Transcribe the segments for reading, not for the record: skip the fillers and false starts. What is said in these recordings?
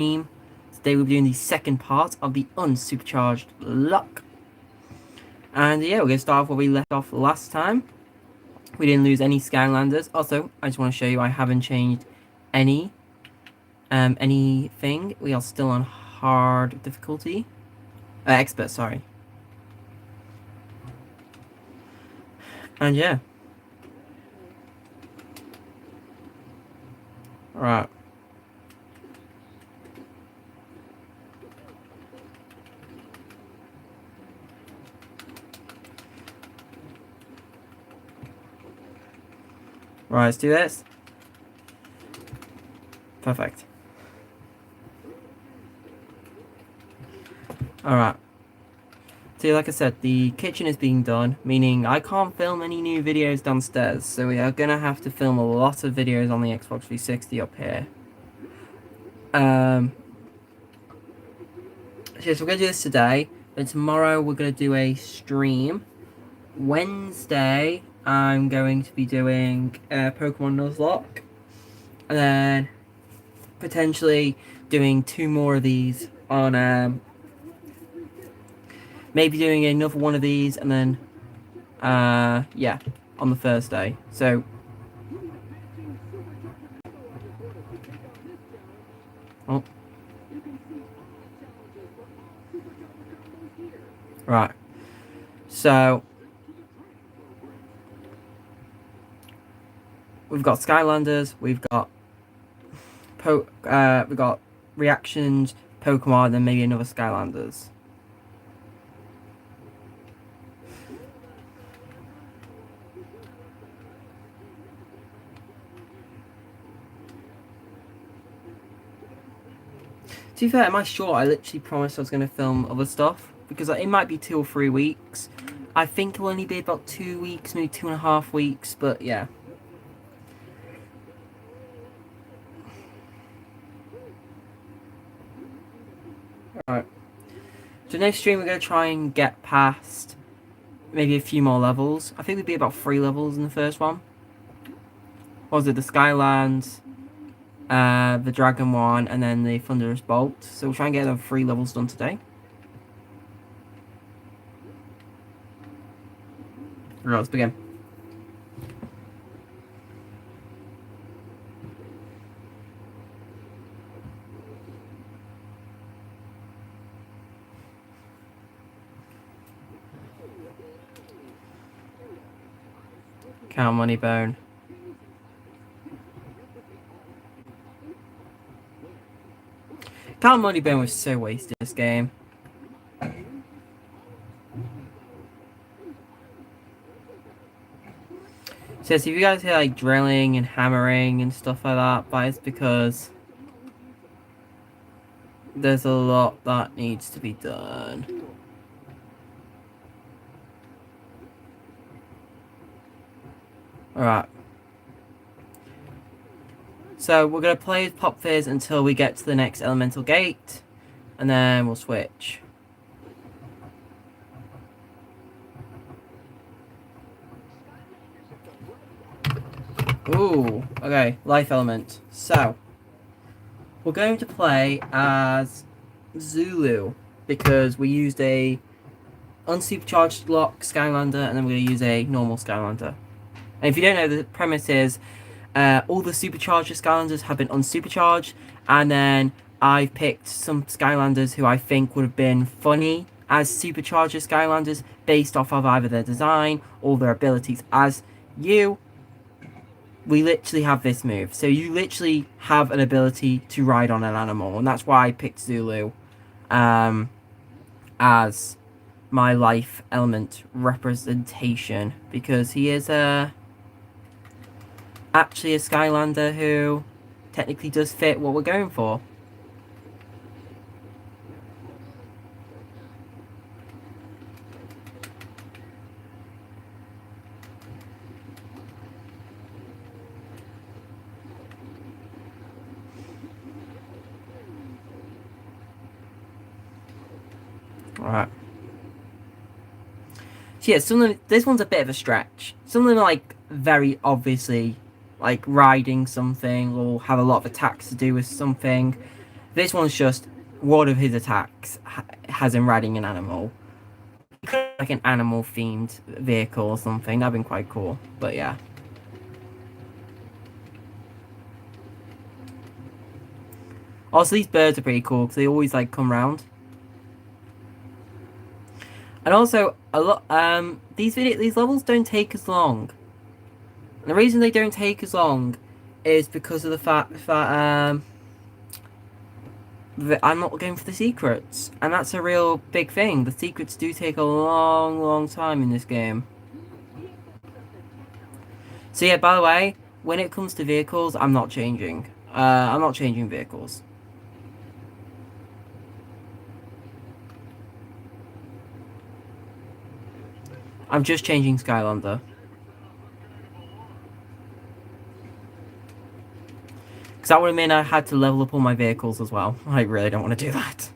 Today we'll be doing the second part of the unsupercharged luck. And yeah, we're going to start off where we left off last time. We didn't lose any Skylanders. Also, I just want to show you I haven't changed anything. We are still on hard difficulty. Expert, sorry. And yeah. Alright. Right, let's do this. Perfect. Alright. So like I said, the kitchen is being done, meaning I can't film any new videos downstairs, so we are going to have to film a lot of videos on the Xbox 360 up here. So we're going to do this today, and tomorrow we're going to do a stream. Wednesday, I'm going to be doing Pokemon Nuzlocke, and then potentially doing 2 more of these on maybe doing another one of these, and then yeah, on the Thursday. So right, so we've got Skylanders, we've got reactions, Pokemon, and then maybe another Skylanders. To be fair, am I sure I literally promised I was going to film other stuff? Because it might be 2 or 3 weeks. I think it'll only be about 2 weeks, maybe 2.5 weeks, but yeah. Alright. So next stream we're going to try and get past maybe a few more levels. I think there'd be about 3 levels in the first one. What was it? The Skylands, the Dragon one, and then the Thunderous Bolt. So we'll try and get them 3 levels done today. Alright, let's begin. Count Money Bone. Count Money Bone was so wasted this game. So if you guys hear like drilling and hammering and stuff like that, but it's because there's a lot that needs to be done. Alright. So we're going to play with Pop Fizz until we get to the next elemental gate, and then we'll switch. Ooh, okay, life element. So, we're going to play as Zulu, because we used a unsuperchargedlocke Skylander, and then we're going to use a normal Skylander. And if you don't know, the premise is all the supercharger Skylanders have been unsupercharged, and then I've picked some Skylanders who I think would have been funny as supercharger Skylanders based off of either their design or their abilities. As you, we literally have this move. So you literally have an ability to ride on an animal, and that's why I picked Zulu as my life element representation, because he is actually a Skylander who technically does fit what we're going for. Alright. So yeah, some of them, this one's a bit of a stretch. Some of them are like very obviously like riding something or have a lot of attacks to do with something. This one's just one of his attacks has him riding an animal. Like an animal themed vehicle or something. That'd been quite cool. But yeah. Also, these birds are pretty cool because they always like come round. And also, a lot. These levels don't take as long. And the reason they don't take as long is because of the fact that I'm not going for the secrets, and that's a real big thing. The secrets do take a long, long time in this game. So yeah, by the way, when it comes to vehicles, I'm not changing. I'm not changing vehicles. I'm just changing Skylander. Because that would have meant I had to level up all my vehicles as well. I really don't want to do that.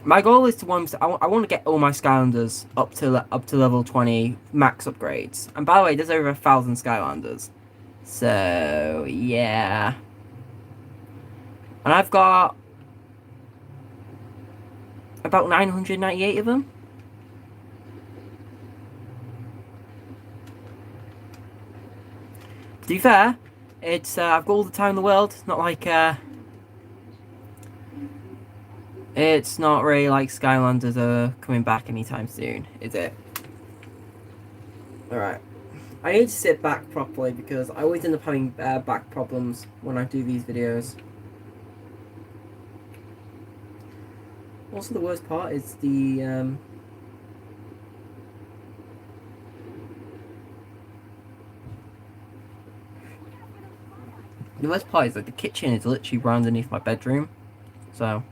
My goal is to I want to get all my Skylanders up to level 20 max upgrades. And by the way, there's over 1,000 Skylanders. So yeah. And I've got about 998 of them. To be fair, it's I've got all the time in the world. It's not like it's not really like Skylanders are coming back anytime soon, is it? Alright. I need to sit back properly because I always end up having back problems when I do these videos. Also, the worst part is the worst part is like the kitchen is literally right underneath my bedroom, so.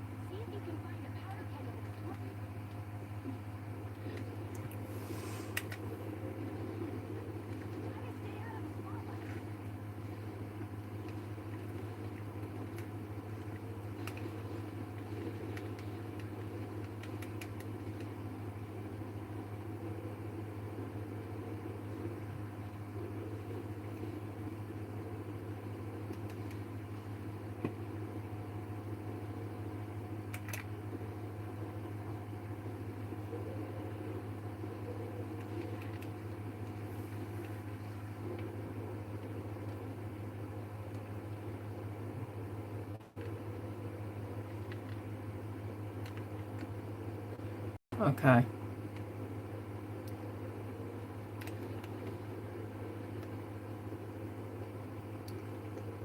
Okay.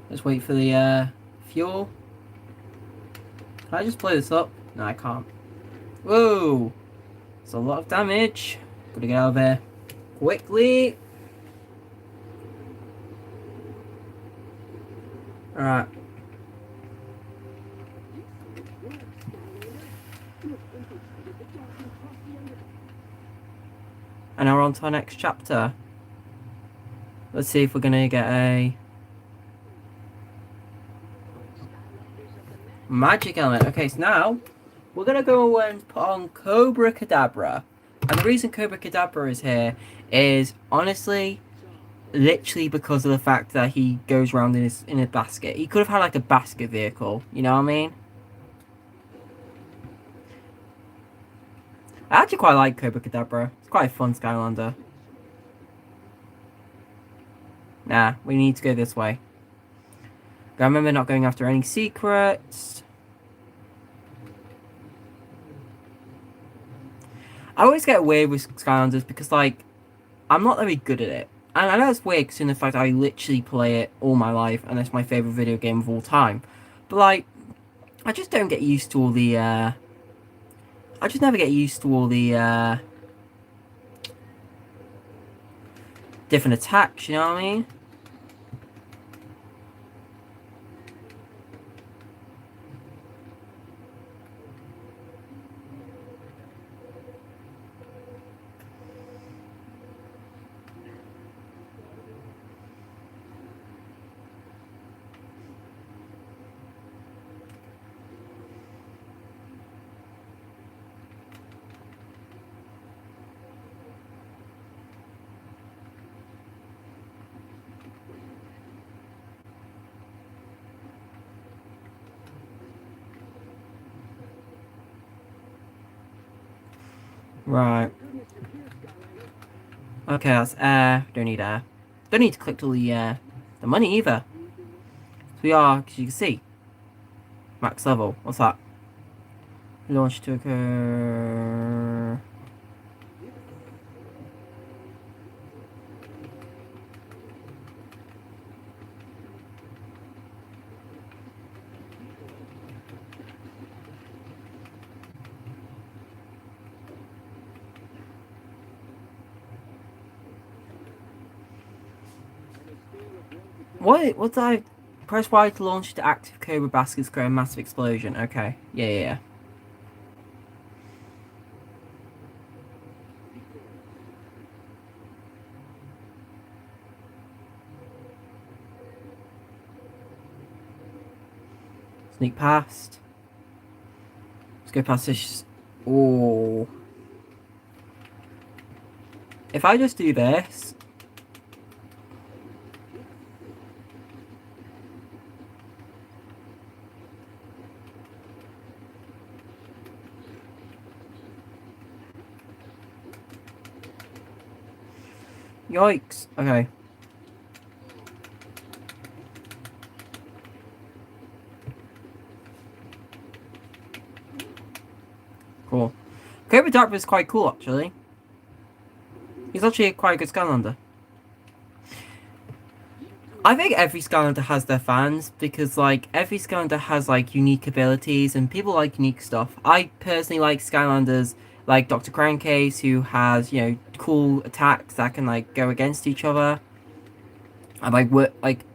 Let's wait for the fuel. Can I just blow this up? No, I can't. Whoa! It's a lot of damage. Gotta get out of there quickly. Alright. And now we're on to our next chapter. Let's see if we're gonna get a magic element. Okay, so now we're gonna go and put on Cobra Kadabra. And the reason Cobra Kadabra is here is honestly literally because of the fact that he goes around in a basket. He could have had like a basket vehicle, you know what I mean? I actually quite like Cobra Kadabra. It's quite a fun Skylander. Nah, we need to go this way. I remember not going after any secrets. I always get weird with Skylanders because, like, I'm not very good at it. And I know it's weird because in the fact I literally play it all my life and it's my favourite video game of all time. But, like, I just don't get used to all the, I just never get used to all the, different attacks, you know what I mean? Right. Okay, that's air. Don't need air. Don't need to collect all the money either. So we are, as you can see, max level. What's that? Launch to occur. What? What's I? Press Y to launch to active Cobra baskets, create a massive explosion. Okay. Yeah, yeah, yeah. Sneak past. Let's go past this. Oh. If I just do this. Yikes. Okay. Cool. Cobra Darkbird is quite cool, actually. He's actually quite a good Skylander. I think every Skylander has their fans because, like, every Skylander has, like, unique abilities and people like unique stuff. I personally like Skylanders like Dr. Crankcase, who has, you know, cool attacks that can, like, go against each other. And, like, work, like,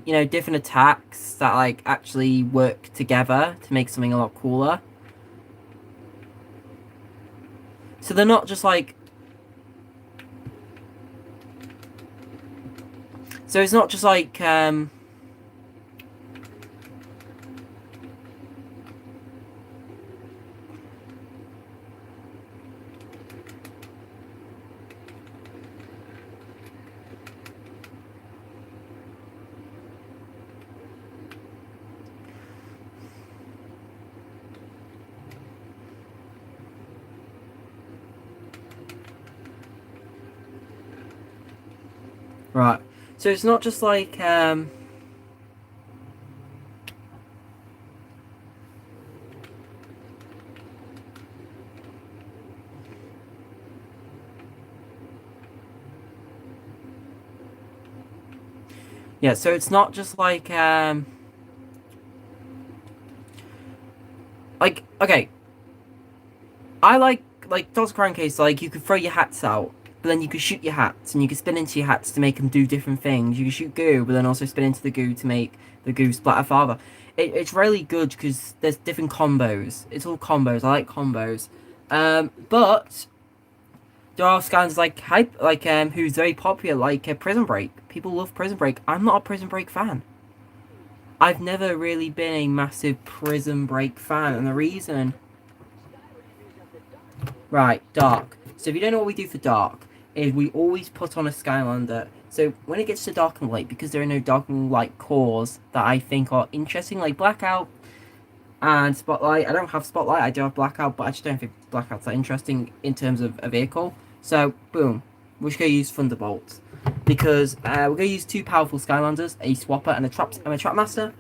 you know, different attacks that, like, actually work together to make something a lot cooler. So they're not just, like, so it's not just like, right. So it's not just like, yeah, so it's not just like, okay, I like Dr. Crankcase, like, you could throw your hats out, but then you could shoot your hats, and you could spin into your hats to make them do different things. You could shoot goo, but then also spin into the goo to make the goo splatter farther. It's really good because there's different combos. It's all combos. I like combos. But there are scans like who's very popular, like Prison Break. People love Prison Break. I'm not a Prison Break fan. I've never really been a massive Prison Break fan, and the reason. Right, dark. So if you don't know what we do for dark, is we always put on a Skylander. So when it gets to dark and light, because there are no dark and light cores that I think are interesting, like Blackout and Spotlight. I don't have Spotlight, I do have Blackout, but I just don't think Blackout's that interesting in terms of a vehicle. So, boom. We're just going to use Thunderbolts. Because we're going to use two powerful Skylanders, a Swapper and a Trapmaster.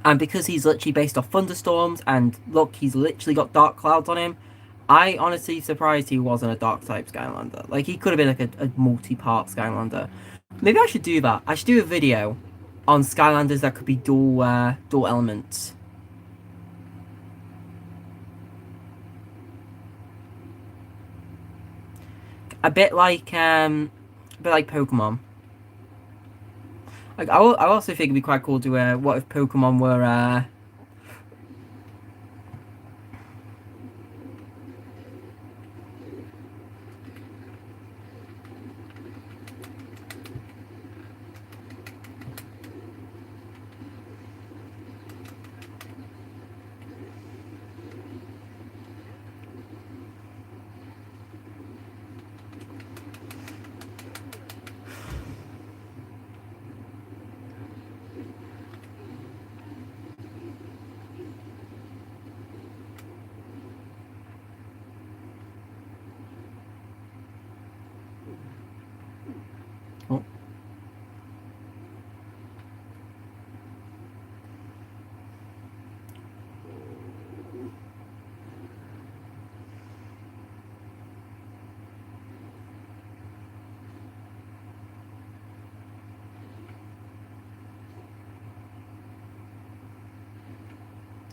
And because he's literally based off thunderstorms, and look, he's literally got dark clouds on him, I honestly surprised he wasn't a dark type Skylander. Like, he could have been like a multi-part Skylander. Maybe I should do that. I should do a video on Skylanders that could be dual elements. A bit like Pokemon. Like, I also think it'd be quite cool to what if Pokemon were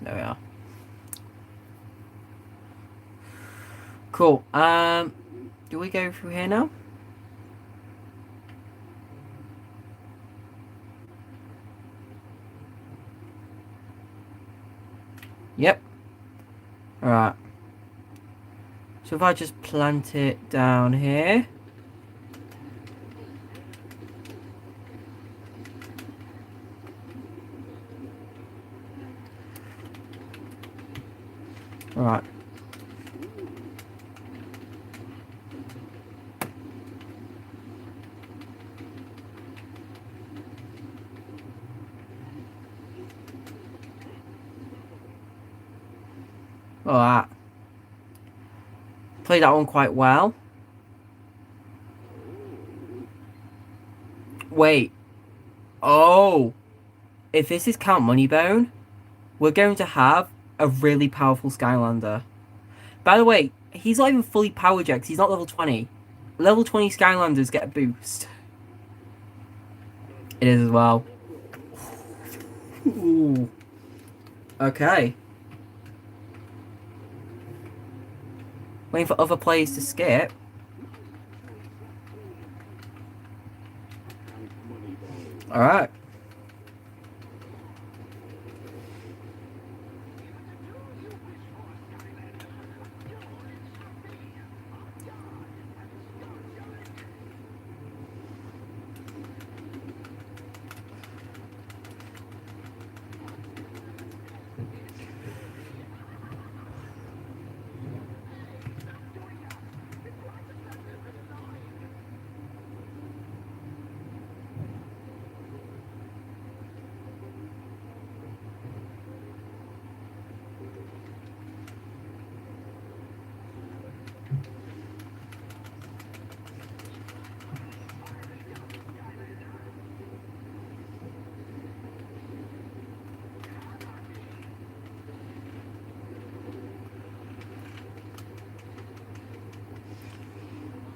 There we are. Cool. Do we go through here now? Yep. Alright. So if I just plant it down here. Alright. Alright. Played that one quite well. Wait. Oh. If this is Count Moneybone, we're going to have a really powerful Skylander. By the way, he's not even fully powered yet because he's not level 20. Level 20 Skylanders get a boost. It is as well. Ooh. Okay. Waiting for other players to skip. Alright.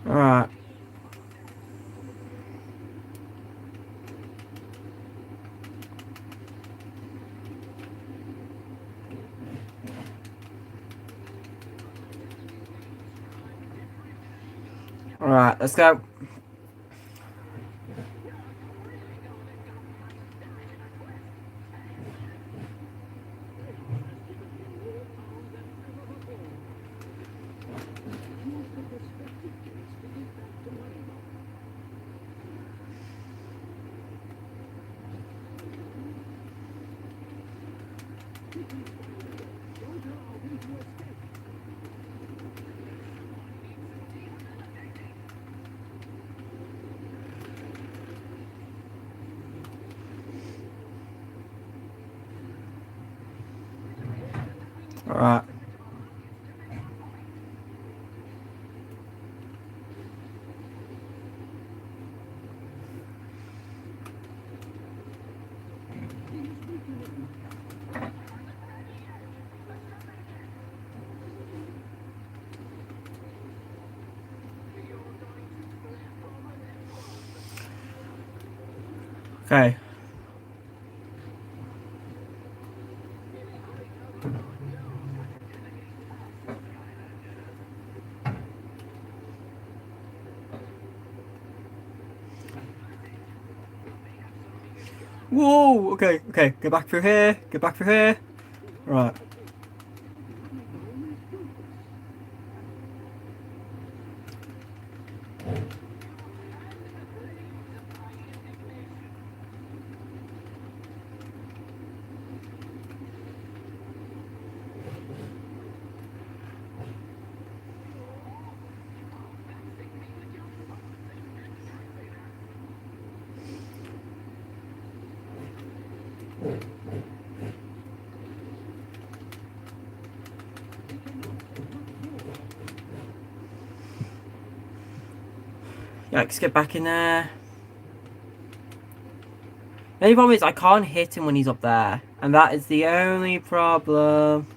Alright. Alright, let's go. Alright. Okay. Whoa! Okay, okay. Get back through here. Get back through here. Right. Yikes, get back in there. The only problem is I can't hit him when he's up there. And that is the only problem.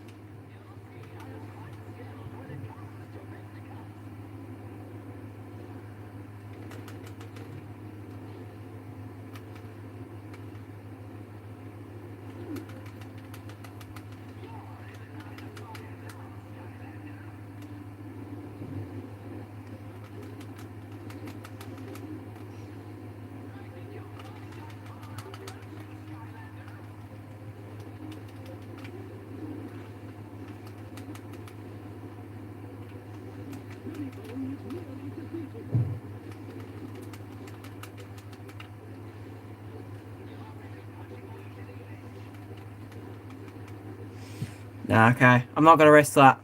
Nah, okay. I'm not gonna risk that.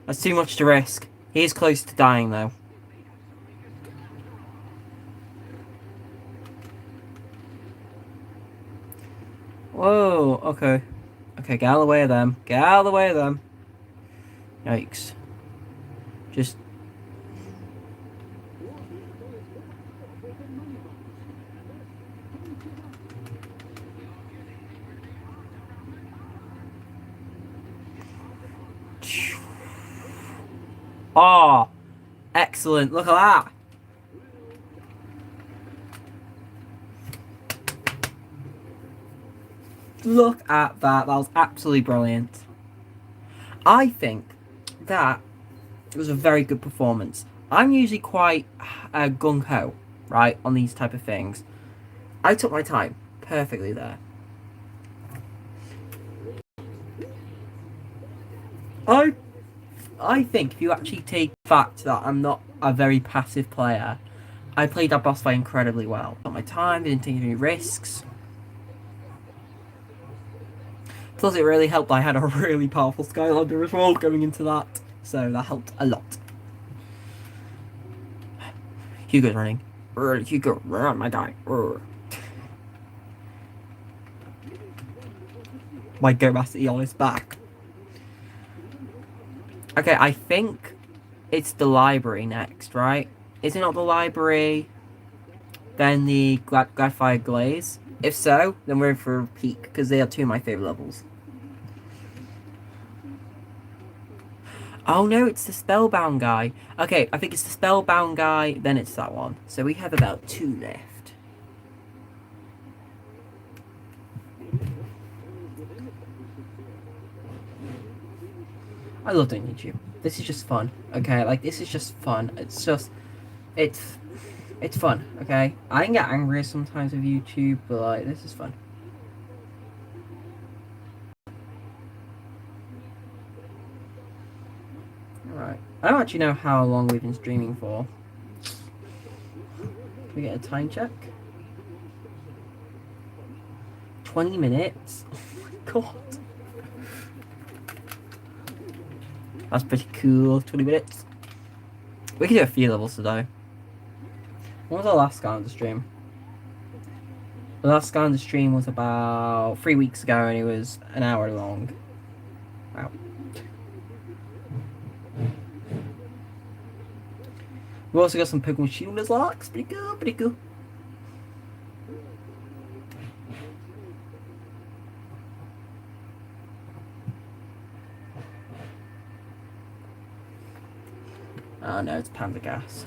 That's too much to risk. He is close to dying, though. Whoa, okay. Okay, get out of the way of them. Get out of the way of them. Yikes. Just... Oh, excellent. Look at that. Look at that. That was absolutely brilliant. I think that was a very good performance. I'm usually quite gung-ho, right, on these type of things. I took my time perfectly there. I think if you actually take the fact that I'm not a very passive player, I played that boss fight incredibly well. Took my time, didn't take any risks. Plus, it really helped I had a really powerful Skylander as well going into that, so that helped a lot. Hugo's running. Hugo, run, my guy. My Go Master Eon is back. Okay, I think it's the library next, right? Is it not the library, then the Gladfire Glaze? If so, then we're in for a peak, because they are two of my favourite levels. Oh no, it's the Spellbound guy. Okay, I think it's the Spellbound guy, then it's that one. So we have about 2 left. I love doing YouTube. This is just fun, okay? Like, this is just fun. It's fun, okay? I can get angry sometimes with YouTube, but, like, this is fun. Alright. I don't actually know how long we've been streaming for. Can we get a time check? 20 minutes? Oh my god. That's pretty cool. 20 minutes. We can do a few levels today. When was our last Skylander stream? The last Skylander stream was about 3 weeks ago and it was an hour long. Wow. We've also got some Pokemon Shielders locks. Pretty cool, pretty cool. Oh no, it's Pandagast.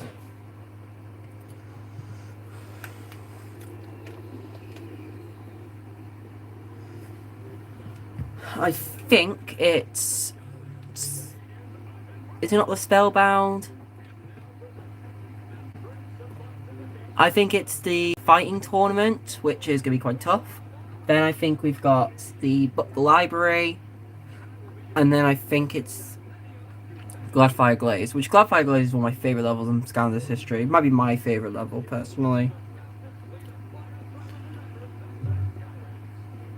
I think it's... Is it not the Spellbound? I think it's the fighting tournament, which is going to be quite tough. Then I think we've got the library. And then I think it's Gladfire Glaze, which Gladfire Glaze is one of my favourite levels in Skylanders history. It might be my favourite level, personally.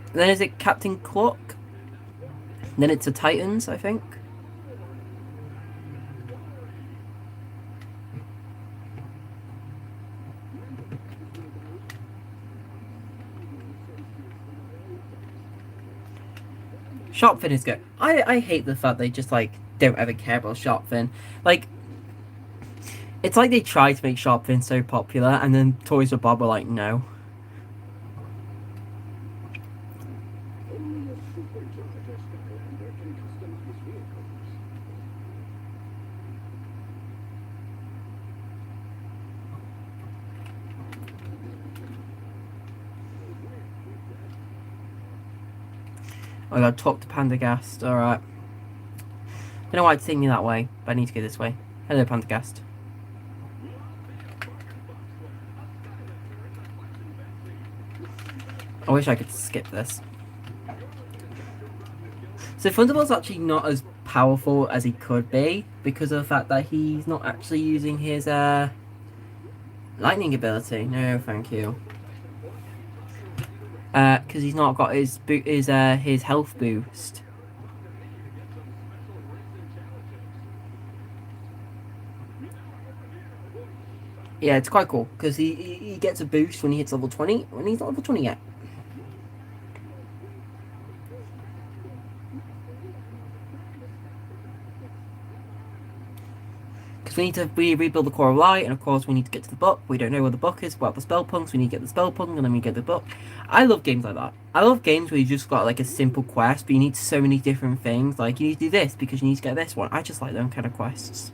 And then is it Captain Cluck? And then it's the Titans, I think. Sharpfin is good. I hate the fact they just, like, don't ever care about Sharpfin. Like, it's like they tried to make Sharpfin so popular, and then Toys for Bob were like, no. I gotta talk to Pandagast, alright. Don't know why it's taking me that way, but I need to go this way. Hello, Pandagast. I wish I could skip this. So Thunderbolt's actually not as powerful as he could be, because of the fact that he's not actually using his lightning ability. No, thank you. Because he's not got his health boost. Yeah, it's quite cool because he gets a boost when he hits level 20 when he's not level 20 yet. Because we rebuild the core of light, and of course we need to get to the book. We don't know where the book is, without the spell punks. We need to get the spell punk, and then we get the book. I love games like that. I love games where you just got like a simple quest, but you need so many different things. Like you need to do this because you need to get this one. I just like them kind of quests.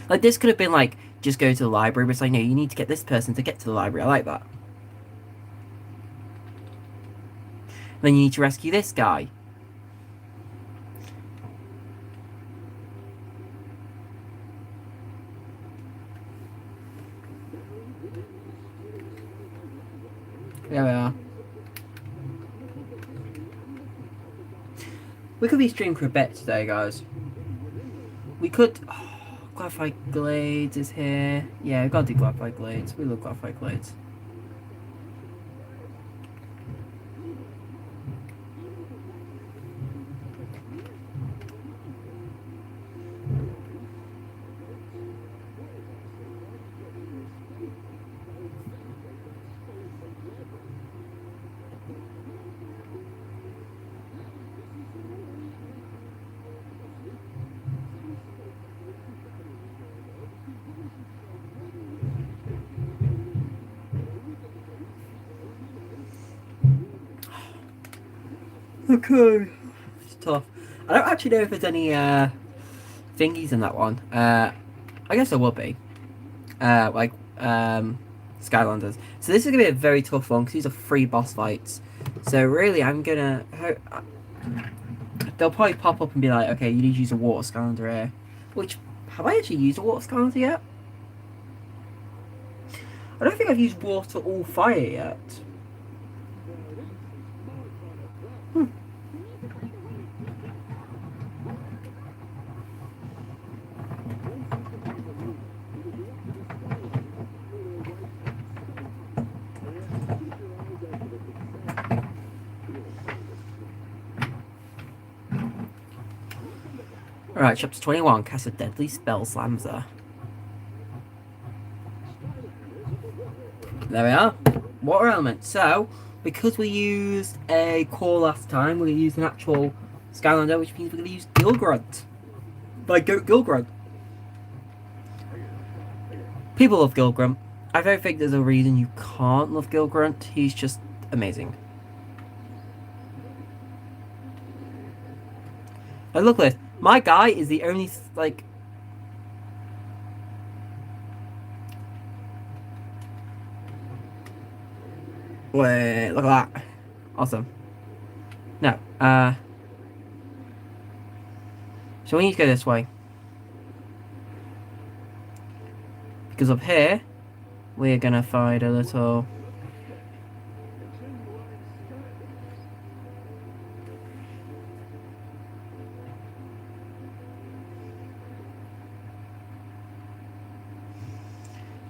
Like this could have been like just go to the library, but it's like no, you need to get this person to get to the library. I like that. Then you need to rescue this guy. There we are. We could be streaming for a bit today, guys. We could... Oh, Graphite Glades is here. Yeah, we've got to do Graphite Glades. We love Graphite Glades. Okay. It's tough. I don't actually know if there's any thingies in that one. I guess there will be. Like Skylanders. So this is gonna be a very tough one because these are 3 boss fights. So really, I'm gonna. They'll probably pop up and be like, okay, you need to use a water Skylander here. Which have I actually used a water Skylander yet? I don't think I've used water or fire yet. Alright, chapter 21, cast a deadly spell slamzer. There we are. Water element. So, because we used a core last time, we're going to use an actual Skylander, which means we're going to use Gilgrunt. By Gilgrunt. People love Gilgrunt. I don't think there's a reason you can't love Gilgrunt. He's just amazing. Like, look at this. My guy is the only, like... Wait, look at that. Awesome. No, so we need to go this way. Because up here, we're gonna find a little...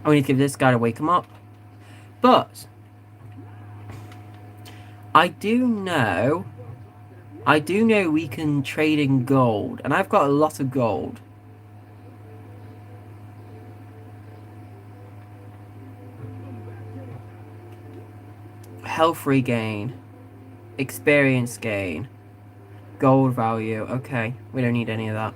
I need to give this guy to wake him up. But I do know we can trade in gold, and I've got a lot of gold. Health regain, experience gain, gold value. Okay, we don't need any of that.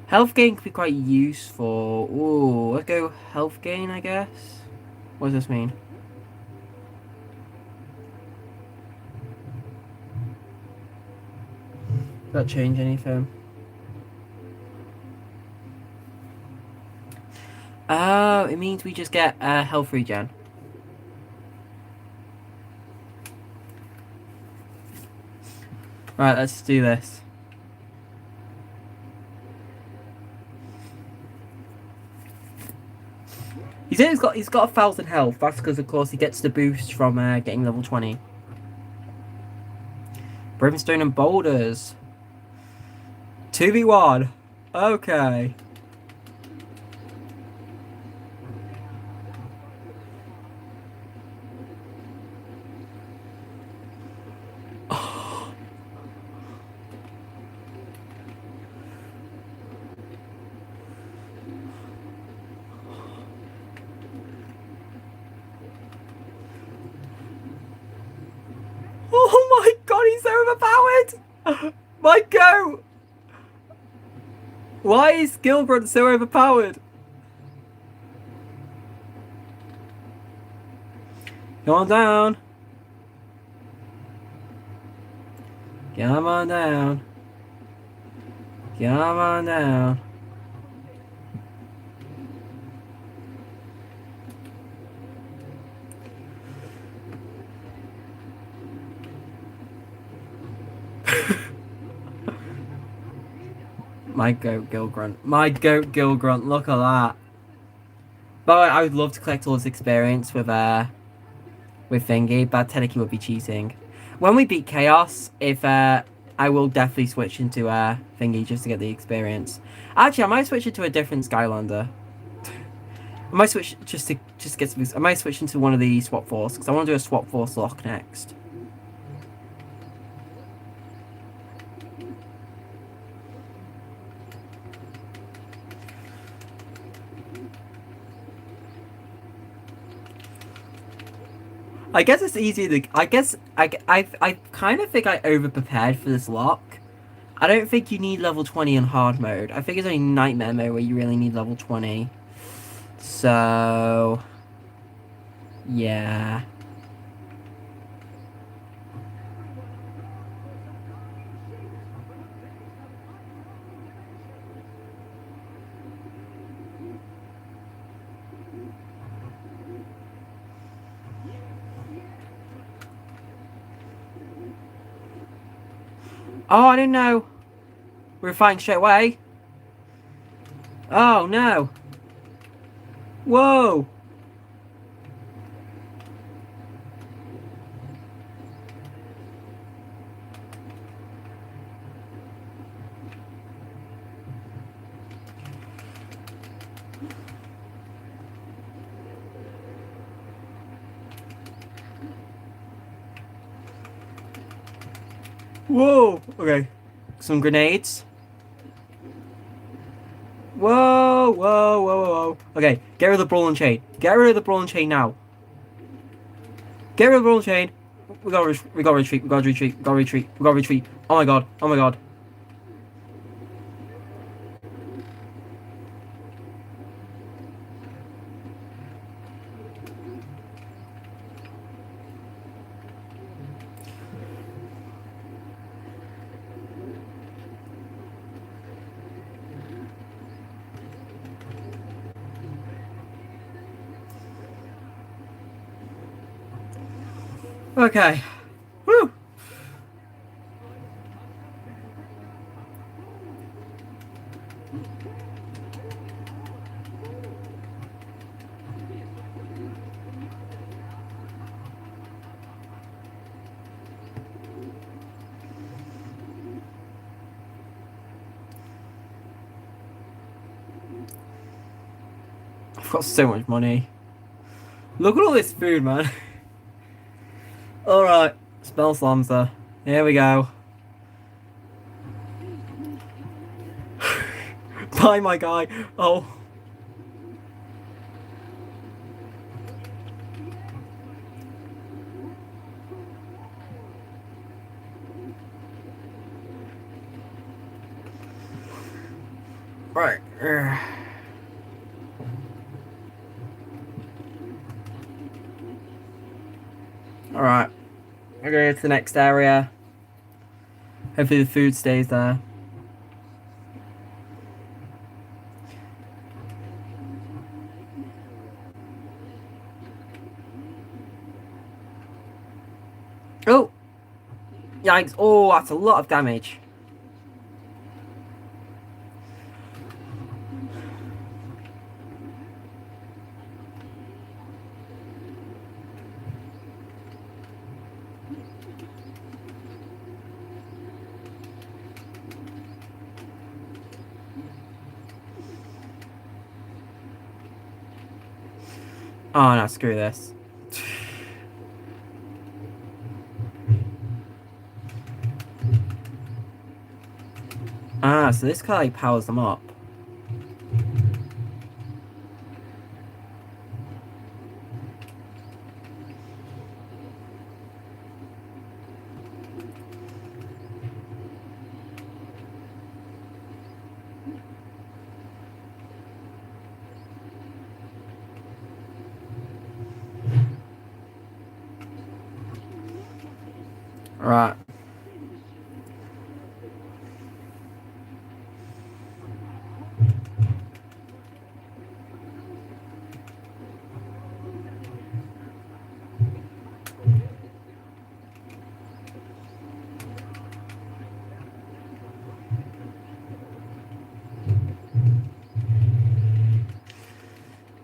Health gain could be quite useful. Ooh, let's go health gain, I guess. What does this mean? Does that change anything? Oh, it means we just get health regen. Right, let's do this. He's got 1,000 health. That's because, of course, he gets the boost from getting level 20. Brimstone and boulders. 2v1. Okay. Oh my god, he's so overpowered! My goat! Why is Gilgrunt so overpowered? Come on down. Come on down. Come on down. My goat Gilgrunt. My goat Gilgrunt. Look at that. By the way, I would love to collect all this experience with Thingy, but technically would be cheating. When we beat Chaos, if I will definitely switch into Thingy just to get the experience. Actually, I might switch into a different Skylander. I might switch just to get some. I might switch into one of the Swap Force because I want to do a Swap Force lock next. I guess it's easier to. I guess I kind of think I over prepared for this lock. I don't think you need level 20 in hard mode. I think it's only nightmare mode where you really need level 20. So yeah. Oh, I didn't know. We were fighting straight away. Oh, no. Whoa. Whoa. Okay. Some grenades. Whoa, whoa, whoa, whoa. Okay, get rid of the brawling chain. Get rid of the brawling chain now. Get rid of the brawling chain. We gotta retreat. We gotta retreat. We gotta retreat. We gotta retreat. Oh my god. Oh my god. Okay. Woo. I've got so much money. Look at all this food, man. Alright. Spell Slamster. Here we go. Bye, my guy. Oh. Right. Alright. We're going to the next area. Hopefully the food stays there. Oh! Yikes. Oh, that's a lot of damage. Oh no, screw this. Ah, so this guy powers them up. Right.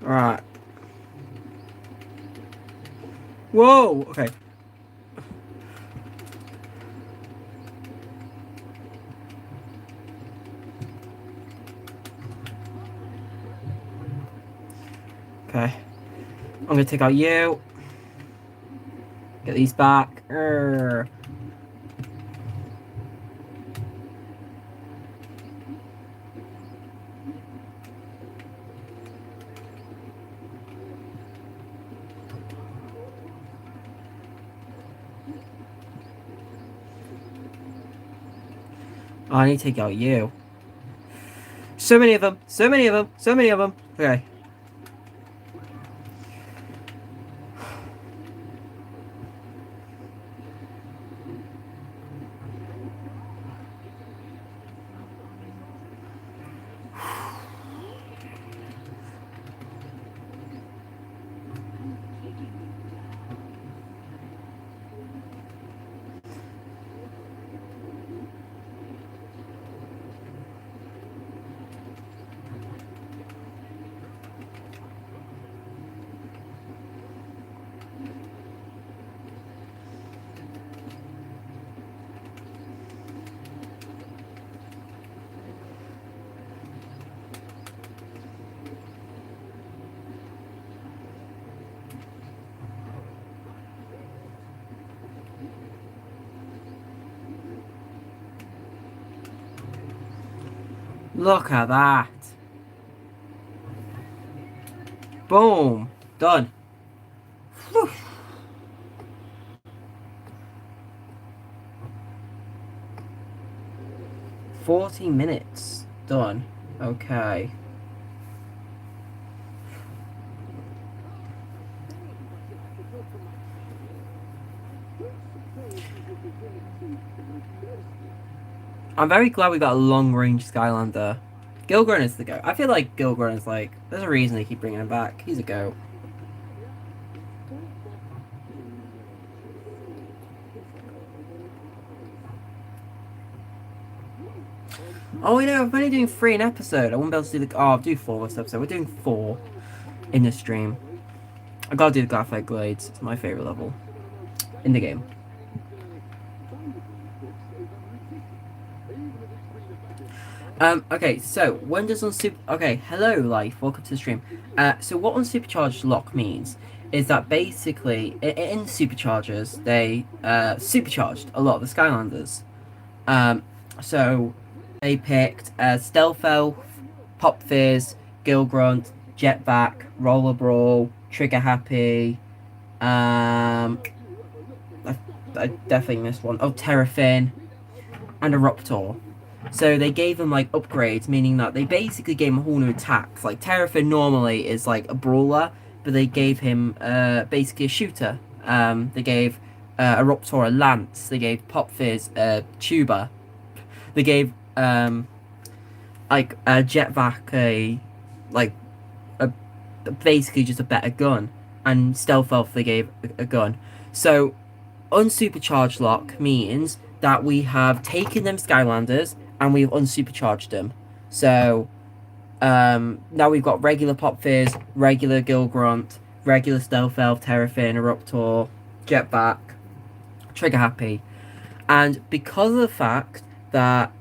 Right. Whoa! Okay. Okay. I'm gonna take out you. Get these back. Urgh. Oh, I need to take out you. So many of them. So many of them. So many of them. Okay. Look at that. Boom. Done. Whew. 40 minutes. Done. Okay. I'm very glad we got a long-range Skylander. Gilgren is the goat. I feel like Gilgren is like... There's a reason they keep bringing him back. He's a goat. Oh, you know, I'm only doing 3 an episode. I won't be able to do the... Oh, I'll do 4 this episode. We're doing 4 in the stream. I gotta do the Graphite Glades. It's my favourite level in the game. Okay, so when does okay, hello life, welcome to the stream. So what unsuperchargedlocke means is that basically in superchargers they supercharged a lot of the Skylanders. So they picked Stealth Elf, Pop Fizz, Gill Grunt, Jetpack, Roller Brawl, Trigger Happy. I definitely missed one. Oh, Terrafin, and a Raptor. So they gave them like upgrades, meaning that they basically gave him a whole new attacks. Like Terrafin normally is like a brawler, but they gave him basically a shooter. They gave a Raptor a lance. They gave Pop Fizz a tuber. They gave like a Jetpack basically just a better gun, and Stealth Elf they gave a gun. So unsuperchargedlocke means that we have taken them Skylanders and we've unsupercharged them. So now we've got regular Pop Fizz, regular Gill Grunt, regular Stealth Elf, Terrafin, Eruptor, Jetpack, Trigger Happy. And because of the fact that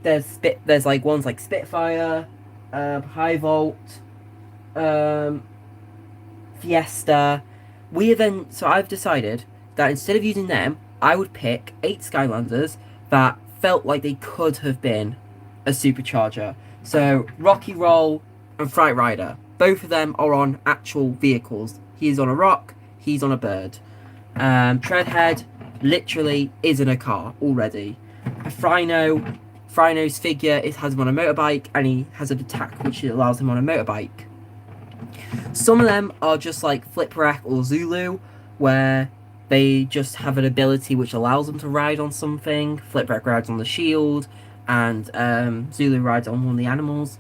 there's like ones like Spitfire, High Volt, Fiesta, so I've decided that instead of using them, I would pick 8 Skylanders that felt like they could have been a supercharger. So Rocky Roll and Fright Rider, both of them are on actual vehicles. He's on a rock, he's on a bird. Treadhead literally is in a car already. Frino's figure has him on a motorbike, and he has an attack which allows him on a motorbike. Some of them are just like Flipwreck or Zulu, where They just have an ability which allows them to ride on something. Flipwreck rides on the shield, and Zulu rides on one of the animals.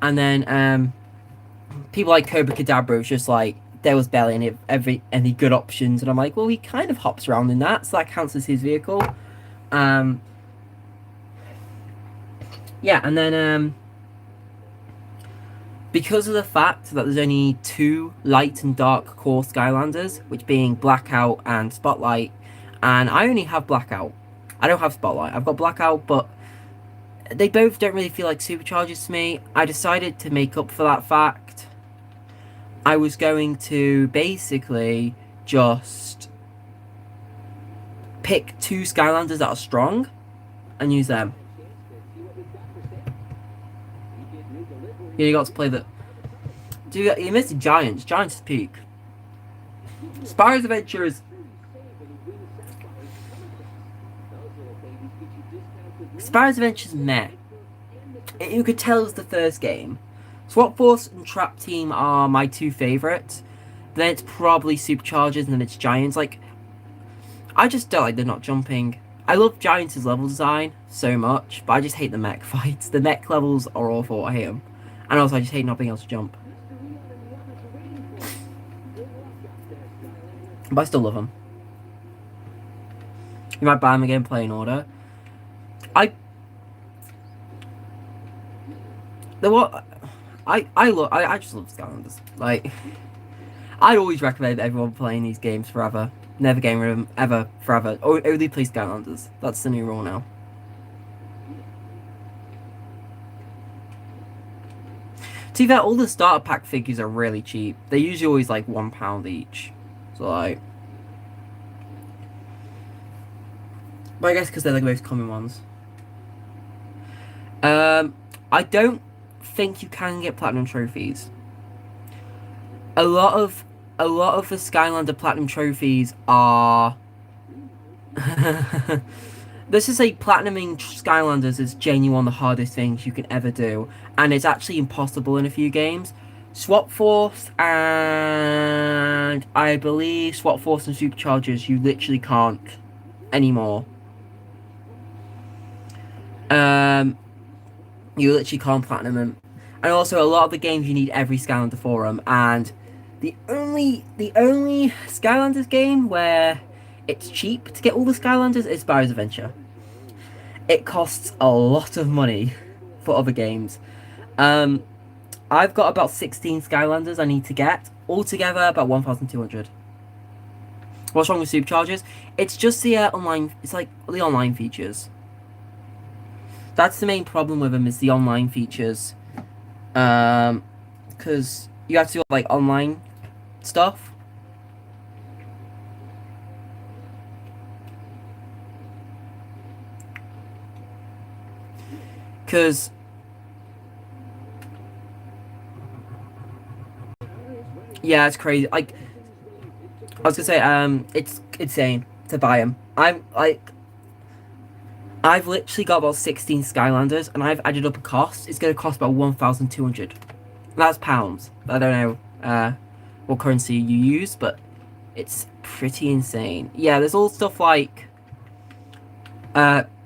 And then people like Cobra Kadabra was just like, there was barely any good options, and I'm like, well, he kind of hops around in that, so that counts as his vehicle. Yeah, and then because of the fact that there's only two light and dark core Skylanders, which being Blackout and Spotlight, and I only have Blackout. I don't have Spotlight. I've got Blackout, but they both don't really feel like superchargers to me. I decided to make up for that fact. I was going to basically just pick two Skylanders that are strong and use them. Yeah, you got to play the... Dude, you missed Giants. Giants is peak. Spyro's Adventure is... Spyro's Adventure is meh. You could tell it was the first game. Swap Force and Trap Team are my two favourites. Then it's probably Superchargers and then it's Giants. Like, I just don't like they're not jumping. I love Giants' level design so much, but I just hate the mech fights. The mech levels are awful. I hate them. And also, I just hate not being able to jump. But I still love them. You might buy them again, play in order. I just love Skylanders. Like, I'd always recommend everyone playing these games forever. Never getting rid of them, ever, forever. Only play Skylanders. That's the new rule now. To be fair, all the starter pack figures are really cheap. They're usually always like £1 each. So like... But I guess because they're the most common ones. I don't think you can get platinum trophies. A lot of the Skylander platinum trophies are... Let's just say platinuming Skylanders is genuinely one of the hardest things you can ever do, and it's actually impossible in a few games. Swap Force and I believe Swap Force and Superchargers you literally can't anymore. You literally can't platinum them. And also a lot of the games you need every Skylander for them, and the only Skylanders game where it's cheap to get all the Skylanders is Spyro's Adventure. It costs a lot of money for other games. I've got about 16 Skylanders I need to get. Altogether, about 1,200. What's wrong with Superchargers? It's just the online... It's like the online features. That's the main problem with them, is the online features. Because you have to do, like, online stuff. Because... Yeah, it's crazy. Like, I was gonna say, it's insane to buy them. I've literally got about 16 Skylanders, and I've added up a cost. It's gonna cost about 1,200. That's pounds. I don't know what currency you use, but it's pretty insane. Yeah, there's all stuff like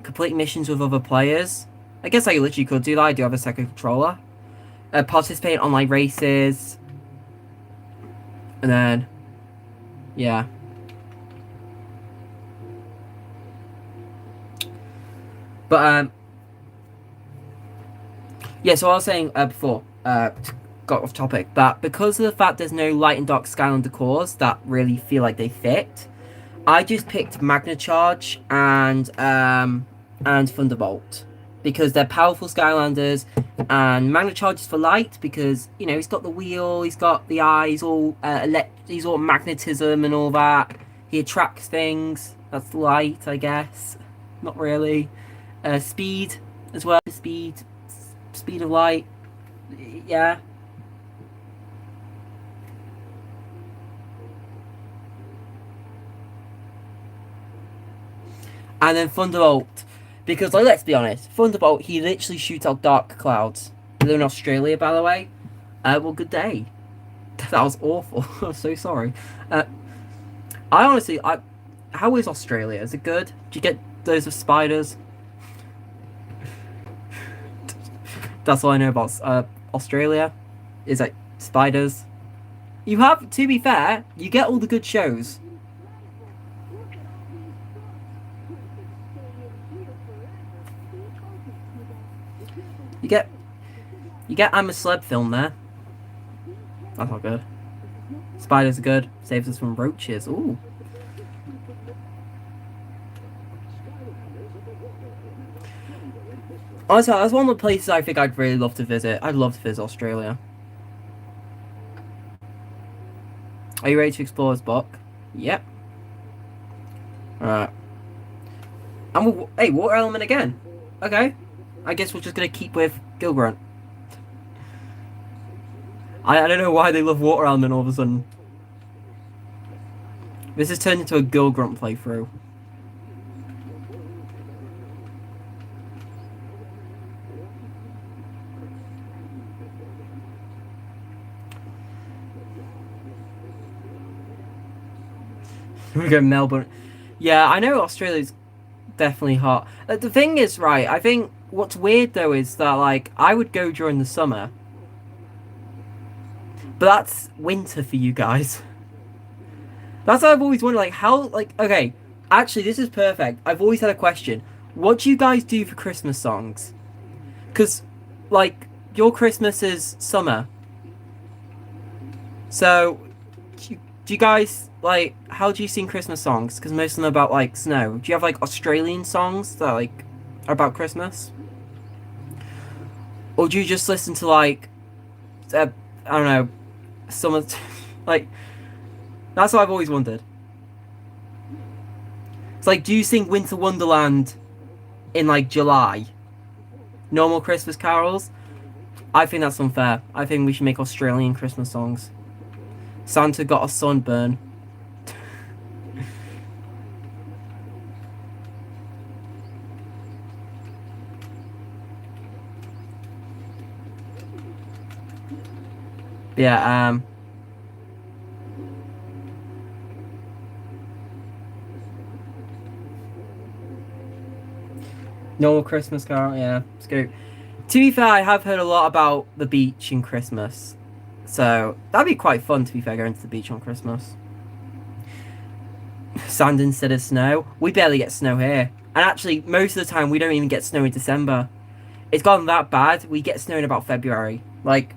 complete missions with other players. I guess I literally could do that. I do have a second controller. Participate in online races. And then, yeah. But, yeah, so I was saying before, got off topic, that because of the fact there's no light and dark Skylander cores that really feel like they fit, I just picked Magna Charge and Thunderbolt. Because they're powerful Skylanders, and Magna Charge is for light because, you know, he's got the wheel, he's got the eye, he's all magnetism and all that. He attracts things. That's light, I guess. Not really. Speed as well. Speed of light. Yeah. And then Thunderbolt. Because, like, let's be honest, Thunderbolt, he literally shoots out dark clouds. I live in Australia, by the way. Well, good day. That was awful. I'm so sorry. I how is Australia? Is it good? Do you get those with spiders? That's all I know about Australia. Is like spiders. You have, to be fair, you get all the good shows. You get I'm a Celeb film there. That's not good. Spiders are good. Saves us from roaches. Ooh. Honestly, that's one of the places I think I'd really love to visit. I'd love to visit Australia. Are you ready to explore this book? Yep. Alright. And hey, water element again. Okay. I guess we're just gonna keep with Gilgrunt. I don't know why they love water element all of a sudden. This has turned into a Gilgrunt playthrough. We go Melbourne. Yeah, I know Australia's definitely hot. The thing is, right, I think what's weird though is that, like, I would go during the summer. But that's winter for you guys. That's what I've always wondered, like, how, like, okay, actually, this is perfect. I've always had a question. What do you guys do for Christmas songs? Because, like, your Christmas is summer. So, do you guys, like, how do you sing Christmas songs? Because most of them are about, like, snow. Do you have, like, Australian songs that, like, are about Christmas? Or do you just listen to, like, I don't know, some like, that's what I've always wondered. It's like, do you sing Winter Wonderland in, like, July? Normal Christmas carols? I think that's unfair. I think we should make Australian Christmas songs. Santa got a sunburn. Yeah, normal Christmas carol, yeah, it's good. To be fair, I have heard a lot about the beach in Christmas. So, that'd be quite fun, to be fair, going to the beach on Christmas. Sand instead of snow. We barely get snow here. And actually, most of the time, we don't even get snow in December. It's gotten that bad, we get snow in about February. Like,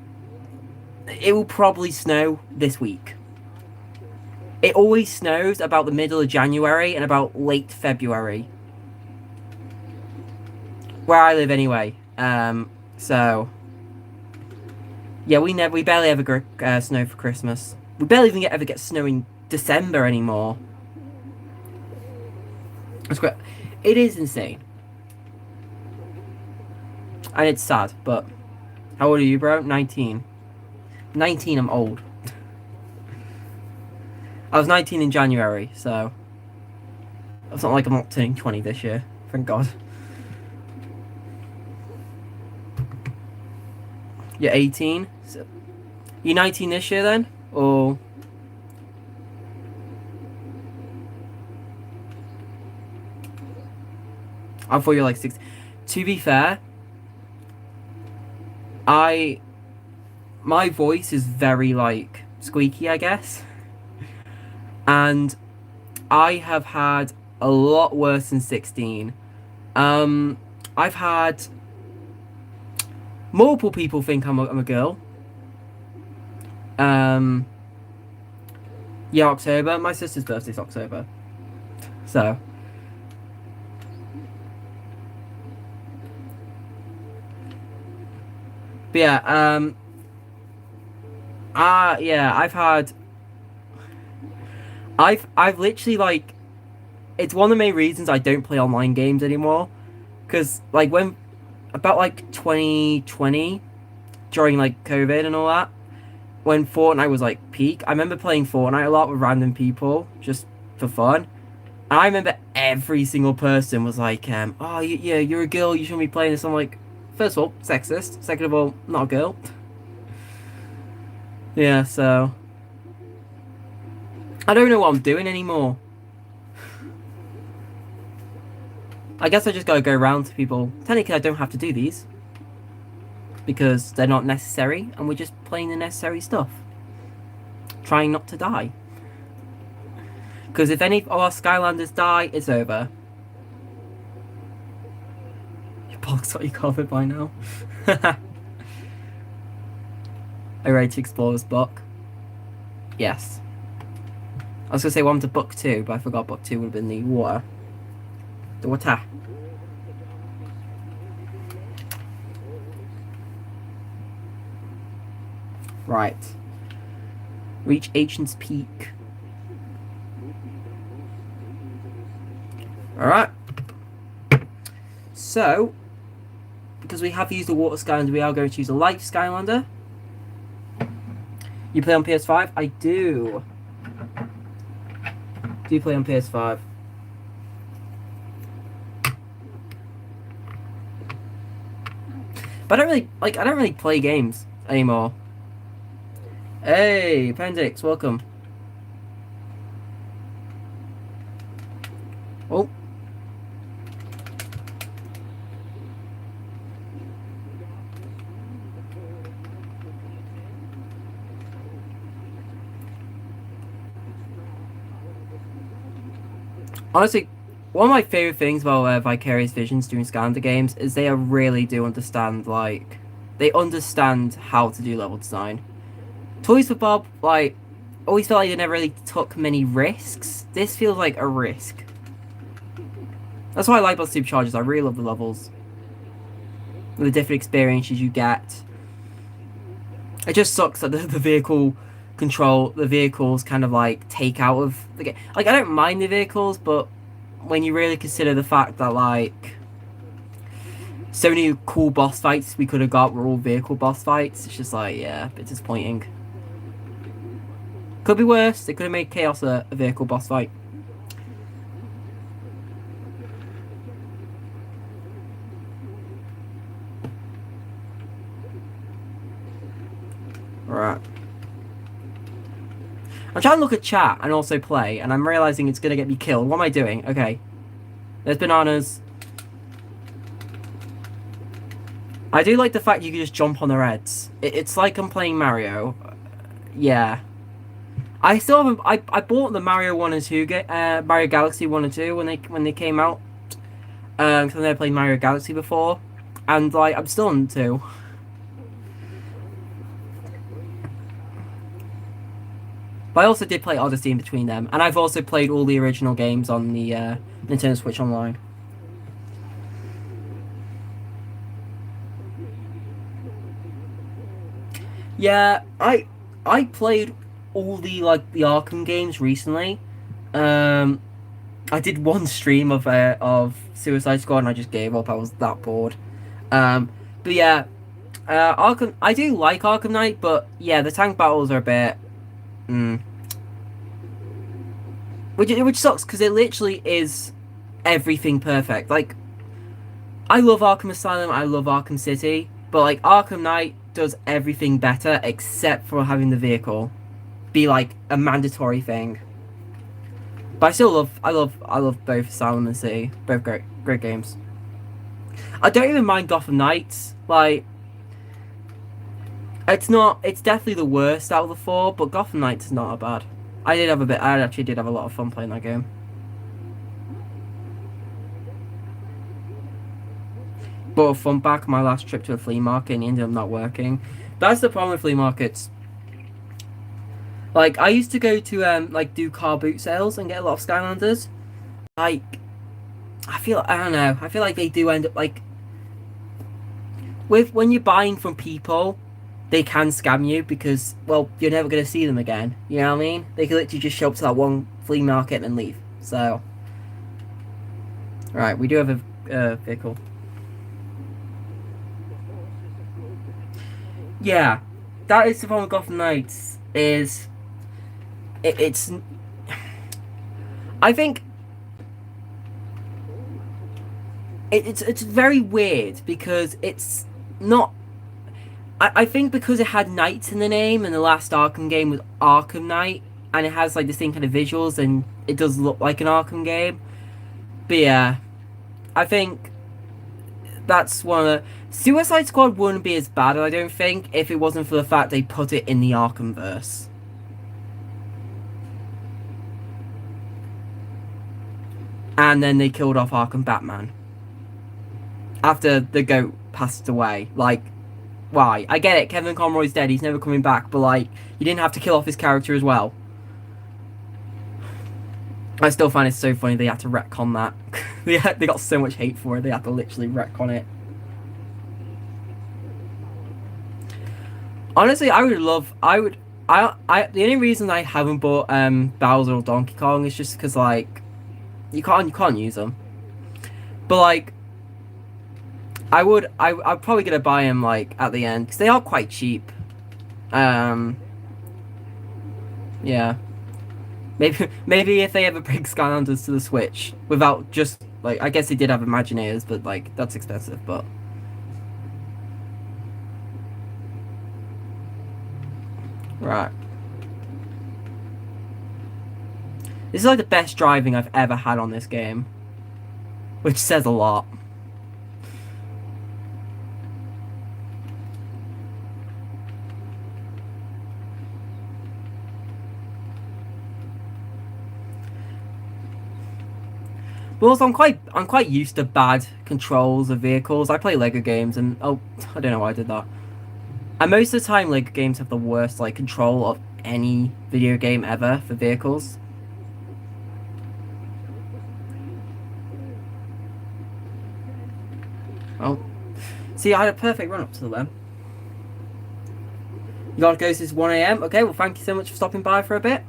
it will probably snow this week. It always snows about the middle of January and about late February. Where I live, anyway. So... yeah, we barely ever get snow for Christmas. We barely even ever get snow in December anymore. It's great. It is insane. And it's sad, but... how old are you, bro? 19. 19, I'm old. I was 19 in January, so... it's not like I'm not turning 20 this year. Thank God. You're 18? So, you 19 this year then? Or... I thought you were like 6. To be fair, my voice is very, like, squeaky, I guess. And I have had a lot worse than 16. I've had multiple people think I'm a girl. Yeah, October. My sister's birthday's October. So. But yeah, yeah, I've literally, like, it's one of the main reasons I don't play online games anymore. Because, like, about, like, 2020, during, like, COVID and all that, when Fortnite was, like, peak, I remember playing Fortnite a lot with random people, just for fun. And I remember every single person was like, oh, yeah, you're a girl, you shouldn't be playing this. I'm like, first of all, sexist. Second of all, not a girl. Yeah, so... I don't know what I'm doing anymore. I guess I just gotta go around to people. Technically, I don't have to do these because they're not necessary, and we're just playing the necessary stuff. Trying not to die. Because if any of our Skylanders die, it's over. Your box got you covered by now. Are you ready to explore this book? Yes. I was gonna say one to book 2, but I forgot book 2 would have been the water. The water. Right. Reach Ancient's Peak. Alright. So, because we have used the Water Skylander, we are going to use a Light Skylander. You play on PS5? I do. Do you play on PS5? But I don't really play games anymore. Hey, Appendix, welcome. Oh. Honestly, one of my favorite things about Vicarious Visions doing Skylander games is they really do understand, like, they understand how to do level design. Toys for Bob, like, always felt like they never really took many risks. This feels like a risk. That's what I like about Superchargers. I really love the levels. The different experiences you get. It just sucks that the vehicle control, the vehicles kind of like take out of the game. Like, I don't mind the vehicles, but when you really consider the fact that like so many cool boss fights we could have got were all vehicle boss fights, it's just like, yeah, a bit disappointing. Could be worse. They could have made Chaos a vehicle boss fight. Alright. I'm trying to look at chat and also play, and I'm realizing it's going to get me killed. What am I doing? Okay. There's bananas. I do like the fact you can just jump on the reds. It's like I'm playing Mario. Yeah. I still haven't... I bought the Mario 1 and 2... Mario Galaxy 1 and 2 when they came out. Because I've never played Mario Galaxy before. And, like, I'm still on 2. But I also did play Odyssey in between them. And I've also played all the original games on the Nintendo Switch Online. Yeah, I played all the Arkham games recently. I did one stream of Suicide Squad and I just gave up. I was that bored. But yeah, Arkham. I do like Arkham Knight, but yeah, the tank battles are a bit. Which sucks because it literally is everything perfect. Like, I love Arkham Asylum, I love Arkham City, but like Arkham Knight does everything better except for having the vehicle be like a mandatory thing. But I still love both Asylum and City, both great games. I don't even mind Gotham Knights. Like, it's definitely the worst out of the 4, but Gotham Knights is not bad. I actually did have a lot of fun playing that game. Bought a fun pack my last trip to a flea market and it ended up not working. That's the problem with flea markets. Like, I used to go to do car boot sales and get a lot of Skylanders. Like, I don't know, I feel like they do end up like when you're buying from people, they can scam you because, well, you're never going to see them again. You know what I mean? They can literally just show up to that one flea market and leave. So, right, we do have a vehicle. Yeah, that is the problem with Gotham Knights. It's. I think it's very weird because it's not. I think because it had Knights in the name and the last Arkham game was Arkham Knight and it has like the same kind of visuals and it does look like an Arkham game. But yeah, I think that's one of the... Suicide Squad wouldn't be as bad, I don't think, if it wasn't for the fact they put it in the Arkhamverse. And then they killed off Arkham Batman. After the goat passed away. Like, why? I get it, Kevin Conroy's dead, he's never coming back, but like, you didn't have to kill off his character as well. I still find it so funny they had to retcon that. They got so much hate for it, they had to literally retcon it. Honestly, I would love... the only reason I haven't bought Bowser or Donkey Kong is just because, like, you can't use them. But, like, I'm probably gonna buy them, like, at the end, because they are quite cheap. Yeah. Maybe if they ever bring Skylanders to the Switch, without just, like, I guess they did have Imagineers, but, like, that's expensive, but... Right. This is like the best driving I've ever had on this game. Which says a lot. But also I'm quite used to bad controls of vehicles. I play Lego games and oh, I don't know why I did that. And most of the time, Lego games have the worst, like, control of any video game ever for vehicles. Oh. See, I had a perfect run up to them. You gotta go since 1 AM? Okay, well, thank you so much for stopping by for a bit.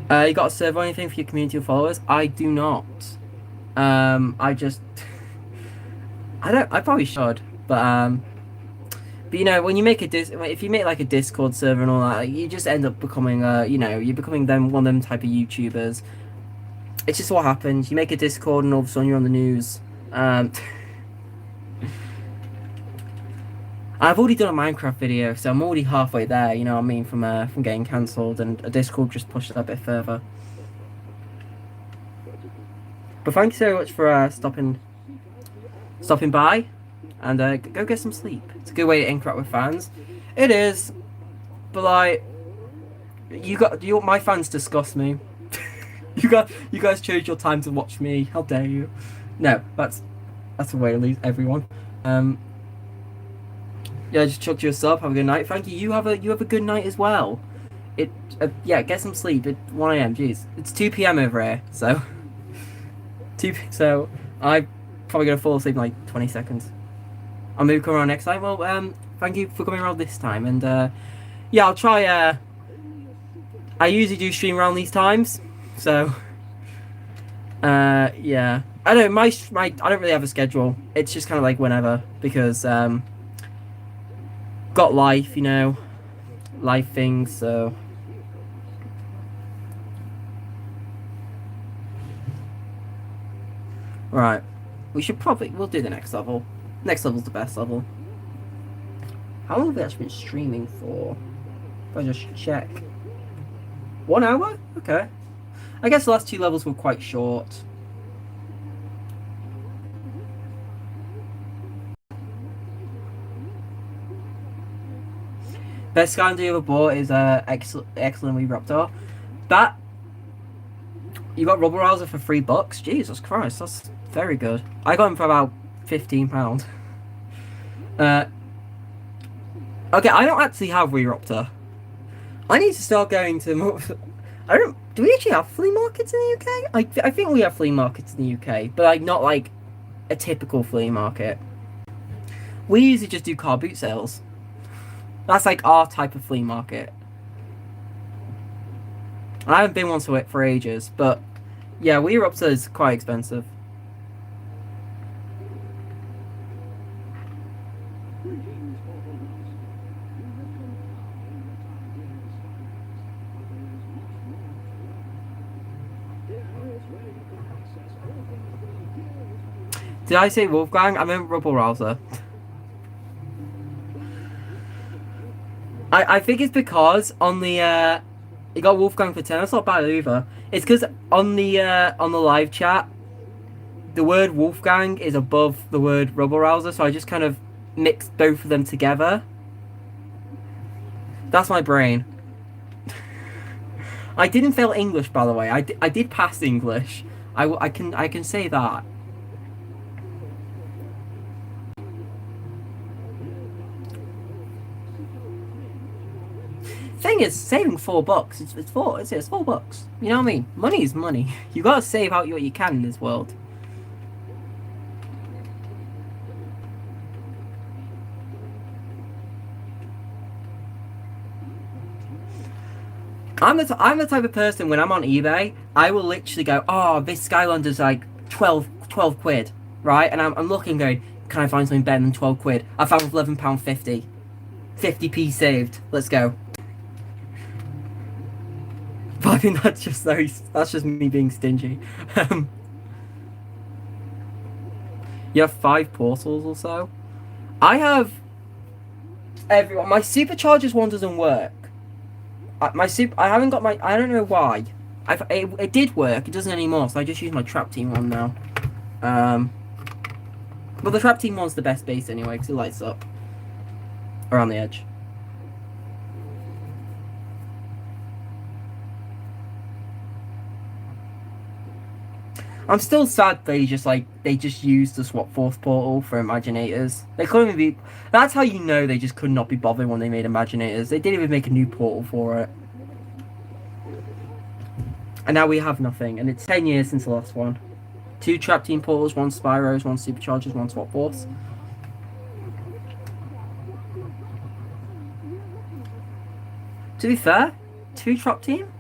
You got a serve or anything for your community of followers? I do not. I just... I probably should, but you know, when you make if you make like a Discord server and all that, like, you just end up becoming you know, you're becoming one of them type of YouTubers. It's just what happens. You make a Discord and all of a sudden you're on the news. I've already done a Minecraft video, so I'm already halfway there. You know what I mean, from getting cancelled, and a Discord just pushed it a bit further. But thank you so much for stopping by. And go get some sleep. It's a good way to interact with fans. It is, but like, my fans disgust me. you guys chose your time to watch me. How dare you? No, that's a way to leave everyone. Yeah, just chucked you a sub. Have a good night. Thank you. You have a good night as well. Yeah, get some sleep. It's 1 AM. Jeez, it's 2 PM over here. So, So I'm probably gonna fall asleep in like 20 seconds. I'll maybe come around next time. Well, thank you for coming around this time, and yeah, I'll try. I usually do stream around these times, so yeah. I don't I don't really have a schedule. It's just kind of like whenever, because got life, you know, life things. So right, we'll do the next level. Next level's the best level. How long have we actually been streaming for? If I just check. 1 hour? Okay. I guess the last 2 levels were quite short. Best Skylander you ever bought is excellent Raptor. That you got Rubber Rouser for $3. Jesus Christ, that's very good. I got him for about £15. Okay, I don't actually have Raptor. I need to start going to more... do we actually have flea markets in the UK? I think we have flea markets in the UK, but like not like a typical flea market. We usually just do car boot sales. That's like our type of flea market. I haven't been one to it for ages, but yeah, Raptor is quite expensive. Did I say Wolfgang? I meant Rubble Rouser. I think it's because on the you got Wolfgang for 10. That's not bad either. It's because on the live chat, the word Wolfgang is above the word rubble rouser, so I just kind of mixed both of them together. That's my brain. I didn't fail English, by the way. I did pass English. I can say that. Thing is, saving $4, it's $4. You know what I mean? Money is money. You gotta save out what you can in this world. I'm the type of person when I'm on eBay, I will literally go, oh, this Skylander's like 12 quid, right? And I'm looking, going, can I find something better than 12 quid? I found £11.50, 50p saved. Let's go. But I think that's just me being stingy. You have 5 portals or so. I have everyone. My superchargers one doesn't work. I haven't got my. I don't know why. It did work. It doesn't anymore. So I just use my trap team one now. But the trap team one's the best base anyway because it lights up around the edge. I'm still sad they just used the swap force portal for Imaginators. They couldn't even be. That's how you know they just could not be bothered when they made Imaginators. They didn't even make a new portal for it. And now we have nothing, and it's 10 years since the last one. 2 trap team portals, 1 Spyros, 1 superchargers, 1 swap force. To be fair, 2 trap team.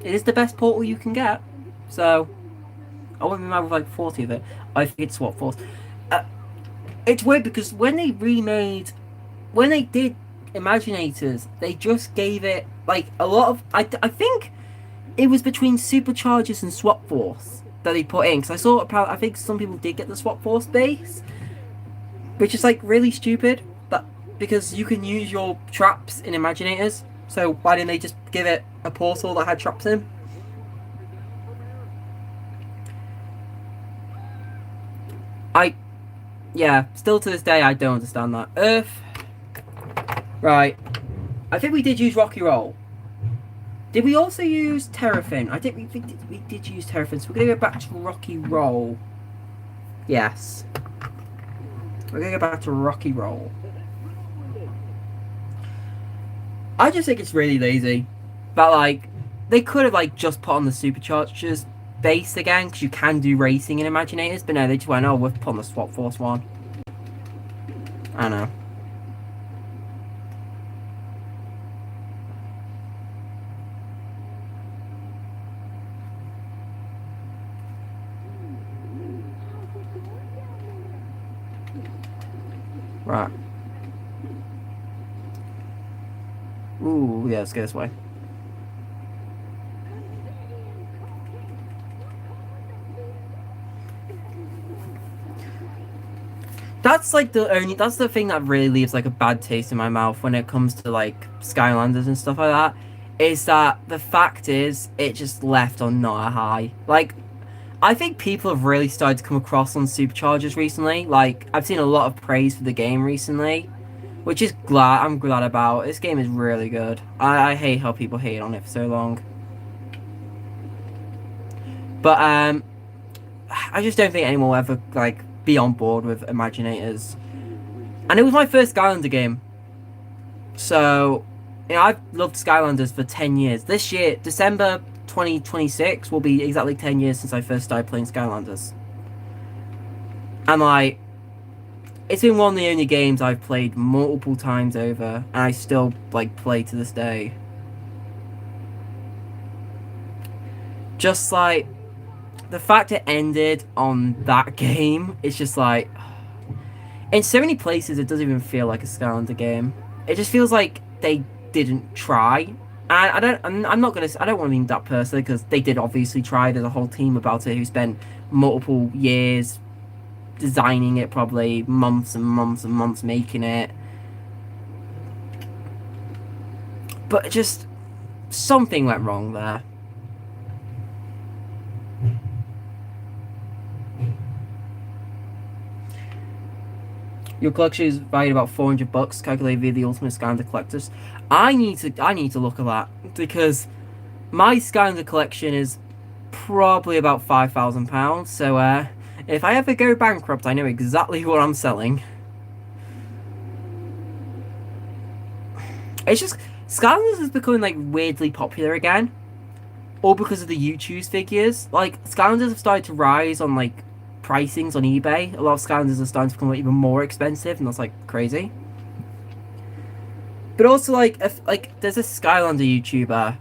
It is the best portal you can get, so. I wouldn't be mad with like 40 of it. I think it's swap force. It's weird because when they did Imaginators, they just gave it like a lot of. I think it was between superchargers and swap force that they put in. Because I think some people did get the swap force base, which is like really stupid. But because you can use your traps in Imaginators, so why didn't they just give it a portal that had traps in? Yeah, still to this day, I don't understand that. Earth. Right. I think we did use Rocky Roll. Did we also use Terrafin? I think we did use Terrafin, so we're going to go back to Rocky Roll. Yes. We're going to go back to Rocky Roll. I just think it's really lazy. But, like, they could have, like, just put on the superchargers base again, because you can do racing in Imaginators, but no, they just went, oh, we'll put on the swap force one. I know. Right. Ooh, yeah, let's go this way. That's like that's the thing that really leaves like a bad taste in my mouth when it comes to like Skylanders and stuff like that, is that the fact is it just left on not a high. Like, I think people have really started to come across on Superchargers recently. Like, I've seen a lot of praise for the game recently, which is I'm glad about. This game is really good. I hate how people hate on it for so long. But I just don't think anyone will ever like be on board with Imaginators. And it was my first Skylander game. So, you know, I've loved Skylanders for 10 years. This year, December 2026, will be exactly 10 years since I first started playing Skylanders. And, like, it's been one of the only games I've played multiple times over, and I still, like, play to this day. Just, like, the fact it ended on that game, it's just like, in so many places it doesn't even feel like a Skylander game. It just feels like they didn't try. And I'm not gonna, I don't want to mean that personally, because they did obviously try. There's a whole team about it who spent multiple years designing it, probably months and months and months making it. But just something went wrong there. Your collection is valued about $400, calculated via the Ultimate Skylander Collectors. I need to look at that because my Skylander collection is probably about £5,000. So if I ever go bankrupt, I know exactly what I'm selling. It's just Skylanders is becoming like weirdly popular again, all because of the YouTube figures. Like Skylanders have started to rise on like pricings on eBay. A lot of Skylanders are starting to become even more expensive, and that's like crazy. But also like there's a Skylander YouTuber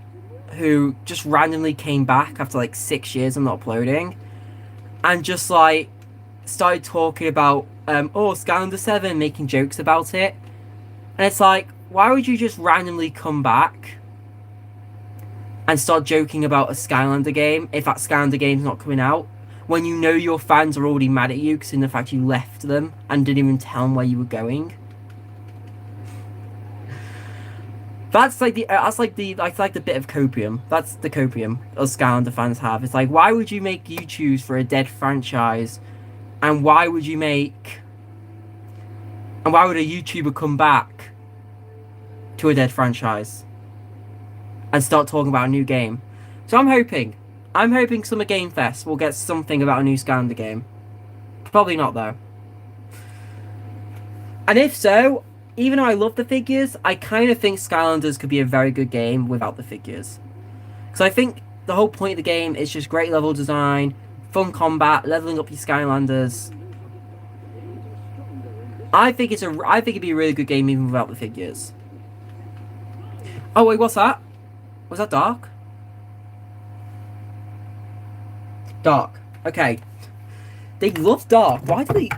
who just randomly came back after like 6 years of not uploading, and just like started talking about Skylander 7, making jokes about it, and it's like, why would you just randomly come back and start joking about a Skylander game if that Skylander game's not coming out, when you know your fans are already mad at you because in the fact you left them and didn't even tell them where you were going? That's like the bit of copium. That's the copium us Skylander fans have. It's like, why would you make YouTubes for a dead franchise, and why would a YouTuber come back to a dead franchise and start talking about a new game? So I'm hoping Summer Game Fest will get something about a new Skylander game. Probably not though. And if so, even though I love the figures, I kind of think Skylanders could be a very good game without the figures. Because I think the whole point of the game is just great level design, fun combat, leveling up your Skylanders. I think it'd be a really good game even without the figures. Oh wait, what's that? Was that Dark? Dark. Okay. They love Dark. Why do they?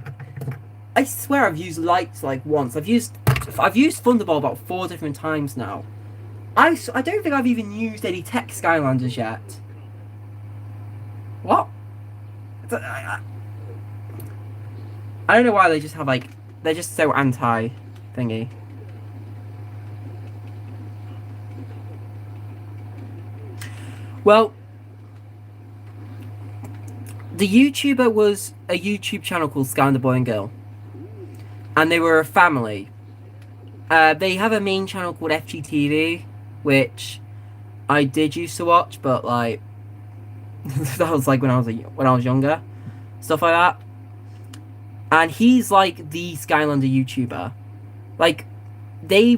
I swear I've used lights like once. I've used Thunderball about 4 different times now. I don't think I've even used any tech Skylanders yet. What? I don't know why they just have like, they're just so anti thingy. Well, the YouTuber was a YouTube channel called Skylander Boy and Girl, and they were a family. They have a main channel called FGTV, which I did used to watch, but like that was like when I was younger, stuff like that. And he's like the Skylander YouTuber. Like they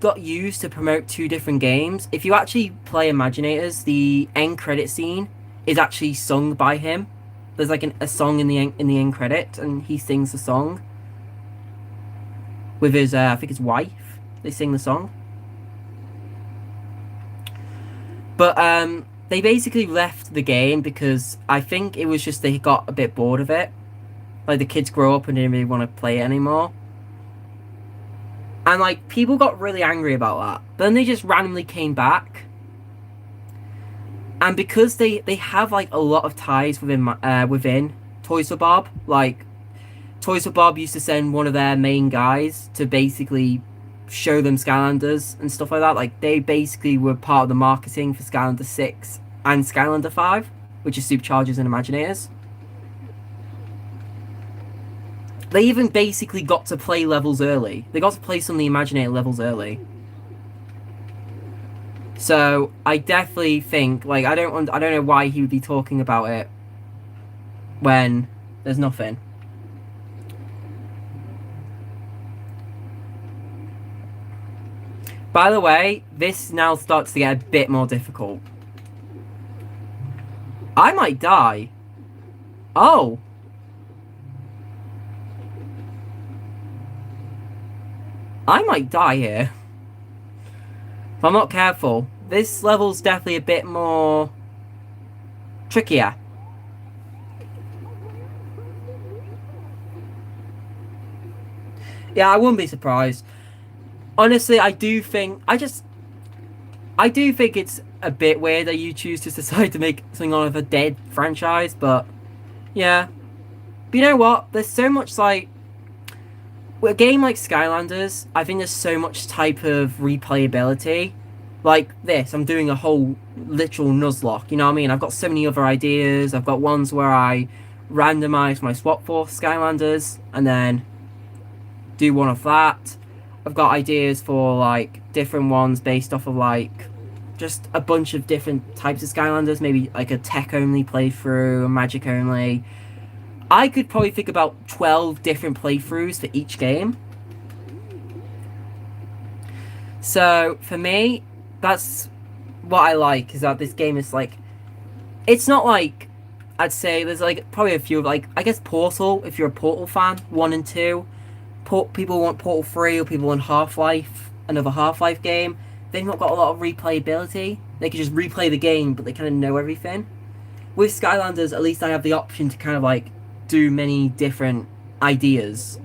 got used to promote 2 different games. If you actually play Imaginators, the end credit scene is actually sung by him. There's like a song in the end credit, and he sings the song with his I think his wife. They sing the song. But they basically left the game because I think it was just they got a bit bored of it. Like the kids grow up and didn't really want to play it anymore. And like people got really angry about that. But then they just randomly came back. And because they have like a lot of ties within Toys for Bob, like Toys for Bob used to send one of their main guys to basically show them Skylanders and stuff like that. Like they basically were part of the marketing for Skylander 6 and Skylander 5, which is Superchargers and Imaginators. They even basically got to play levels early. They got to play some of the Imaginator levels early. So I definitely think, like, I don't know why he would be talking about it when there's nothing. By the way, this now starts to get a bit more difficult. I might die. Oh. I might die here. If I'm not careful. This level's definitely a bit more trickier. Yeah, I wouldn't be surprised. Honestly, I do think it's a bit weird that you choose to decide to make something out of a dead franchise, but yeah. But you know what? There's so much like with a game like Skylanders, I think there's so much type of replayability. Like this, I'm doing a whole literal Nuzlocke, you know what I mean? I've got so many other ideas. I've got ones where I randomize my swap for Skylanders, and then do one of that. I've got ideas for like different ones based off of like just a bunch of different types of Skylanders, maybe like a tech only playthrough, a magic only. I could probably think about 12 different playthroughs for each game. So for me, that's what I like, is that this game is like, it's not like, I'd say there's like probably a few, like I guess Portal, if you're a Portal fan, 1 and 2. People want Portal 3, or people want Half-Life, another Half-Life game. They've not got a lot of replayability. They can just replay the game, but they kind of know everything. With Skylanders, at least I have the option to kind of like do many different ideas.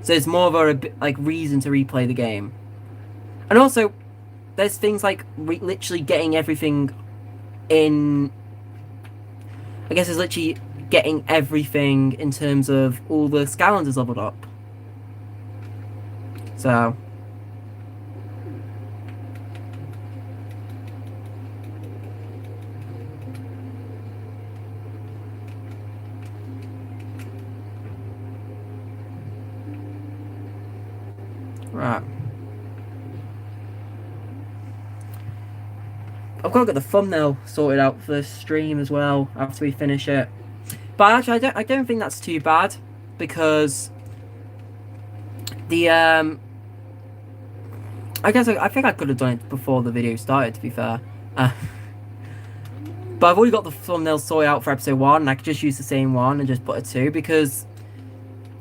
So there's more of a like reason to replay the game. And also, there's things like literally getting everything in. I guess it's literally getting everything in terms of all the Skylanders leveled up. So. Right. I've got to get the thumbnail sorted out for this stream as well after we finish it. But actually, I don't think that's too bad, because the I guess I think I could have done it before the video started, to be fair. But I've already got the thumbnail sorted out for episode 1, and I could just use the same one and just put a 2, because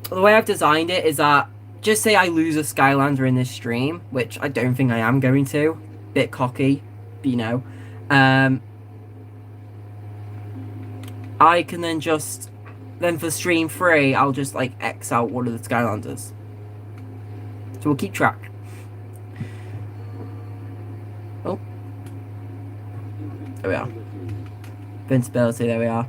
the way I've designed it is that, just say I lose a Skylander in this stream, which I don't think I am going to. Bit cocky, but you know. I can then just, then for stream 3, I'll just like X out one of the Skylanders. So we'll keep track. Oh. There we are. Invincibility, there we are.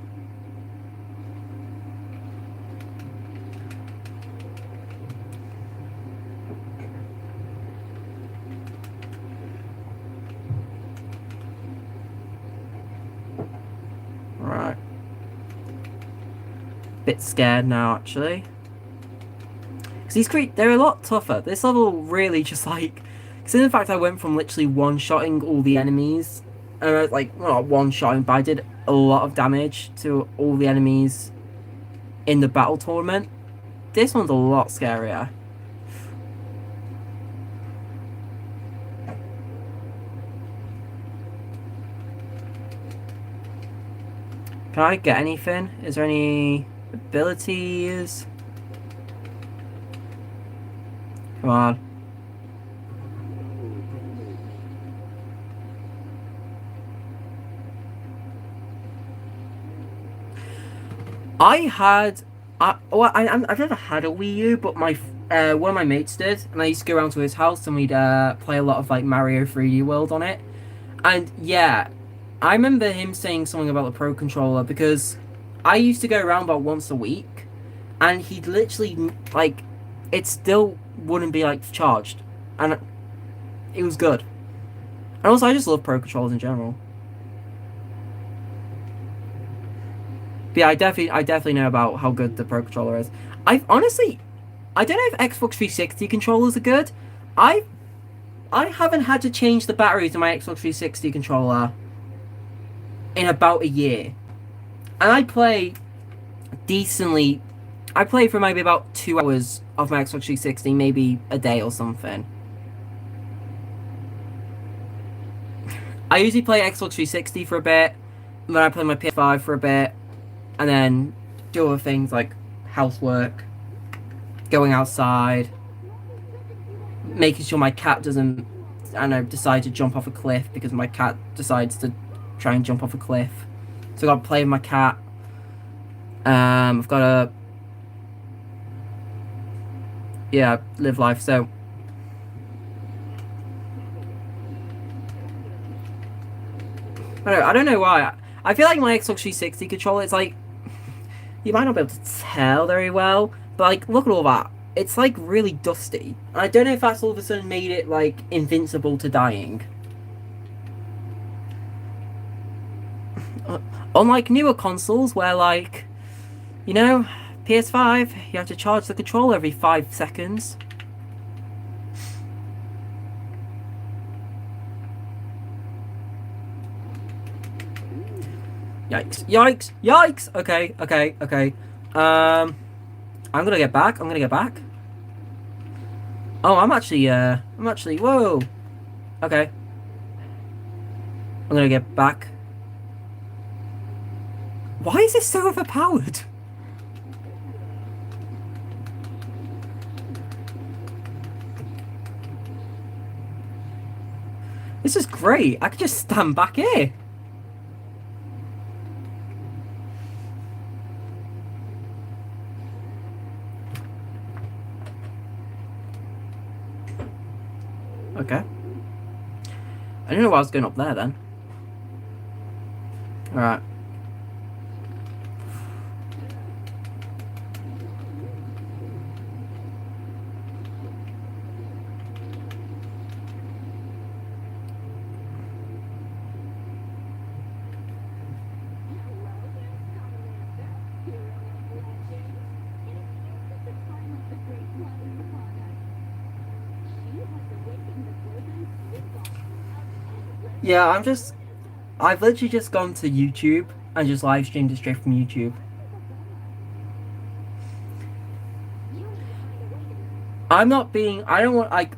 Right. Bit scared now, actually. Because these they're a lot tougher. This level really just like... Because in fact I went from literally one-shotting all the enemies. Like, well, not one-shotting, but I did a lot of damage to all the enemies in the battle tournament. This one's a lot scarier. Can I get anything? Is there any abilities? Come on. I've never had a Wii U, but my one of my mates did, and I used to go around to his house and we'd play a lot of like Mario 3D World on it. And yeah, I remember him saying something about the Pro Controller, because I used to go around about once a week, and he'd literally, like, it still wouldn't be, like, charged. And it was good. And also, I just love Pro Controllers in general. But yeah, I definitely know about how good the Pro Controller is. I don't know if Xbox 360 controllers are good. I haven't had to change the batteries in my Xbox 360 controller in about a year. And I play decently. I play for maybe about 2 hours of my Xbox 360, maybe a day or something. I usually play Xbox 360 for a bit, then I play my PS5 for a bit, and then do other things like housework, going outside, making sure my cat doesn't, I don't know, decide to jump off a cliff, because my cat decides to try and jump off a cliff. So I've got to play with my cat. I've got to, yeah, live life. So I don't know why. I feel like my Xbox 360 controller, it's like, you might not be able to tell very well, but like, look at all that. It's like really dusty. And I don't know if that's all of a sudden made it like invincible to dying. Unlike newer consoles where, like, you know, PS5, you have to charge the controller every 5 seconds. Yikes. Yikes. Yikes! Okay, okay, okay. I'm gonna get back. I'm gonna get back. Oh, I'm actually, whoa. Okay. I'm gonna get back. Why is this so overpowered? This is great. I could just stand back here. Okay. I don't know why I was going up there then. Alright. Yeah, I've literally just gone to YouTube and just live streamed it straight from YouTube. I don't want, like,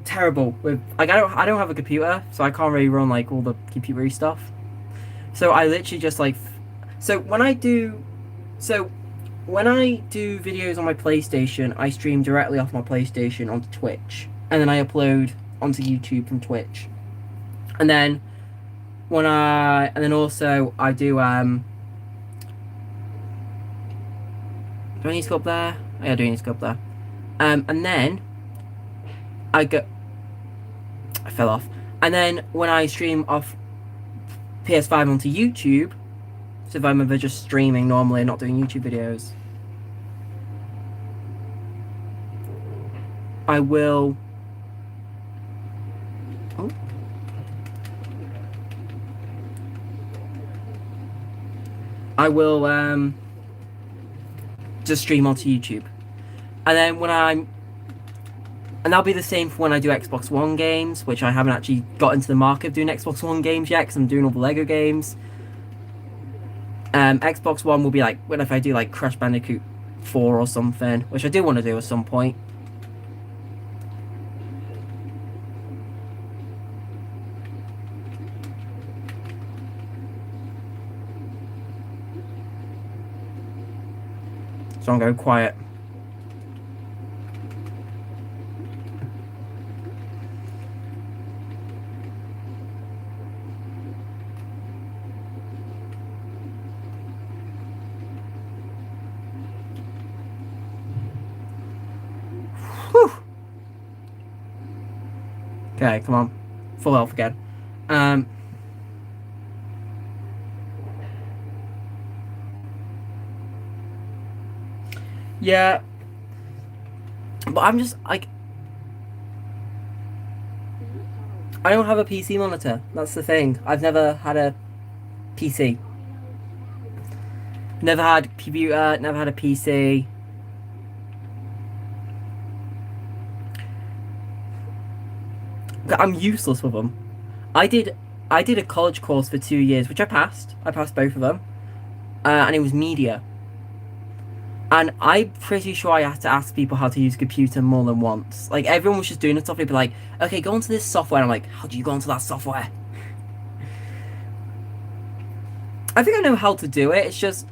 terrible with, like, I don't have a computer, so I can't really run, like, all the computery stuff. So I literally just, like, so when I do videos on my PlayStation, I stream directly off my PlayStation onto Twitch, and then I upload onto YouTube from Twitch. And then also I do do I need to go up there? Yeah, I do need to go up there. And then I fell off. And then when I stream off PS5 onto YouTube, so if I'm ever just streaming normally and not doing YouTube videos, I will just stream onto YouTube. And then and that'll be the same for when I do Xbox One games, which I haven't actually got into the market of doing Xbox One games yet, because I'm doing all the Lego games. Xbox One will be like, when if I do like Crash Bandicoot 4 or something, which I do want to do at some point. So I'm going quiet. Whew. Okay, come on. Full health again. Yeah. But I'm just, like, I don't have a PC monitor. That's the thing. I've never had a PC. Never had a computer, never had a PC. I'm useless with them. I did a college course for 2 years, which I passed. I passed both of them. And it was media. And I'm pretty sure I had to ask people how to use a computer more than once. Like, everyone was just doing stuff. They'd be like, okay, go onto this software. And I'm like, how do you go onto that software? I think I know how to do it. It's just,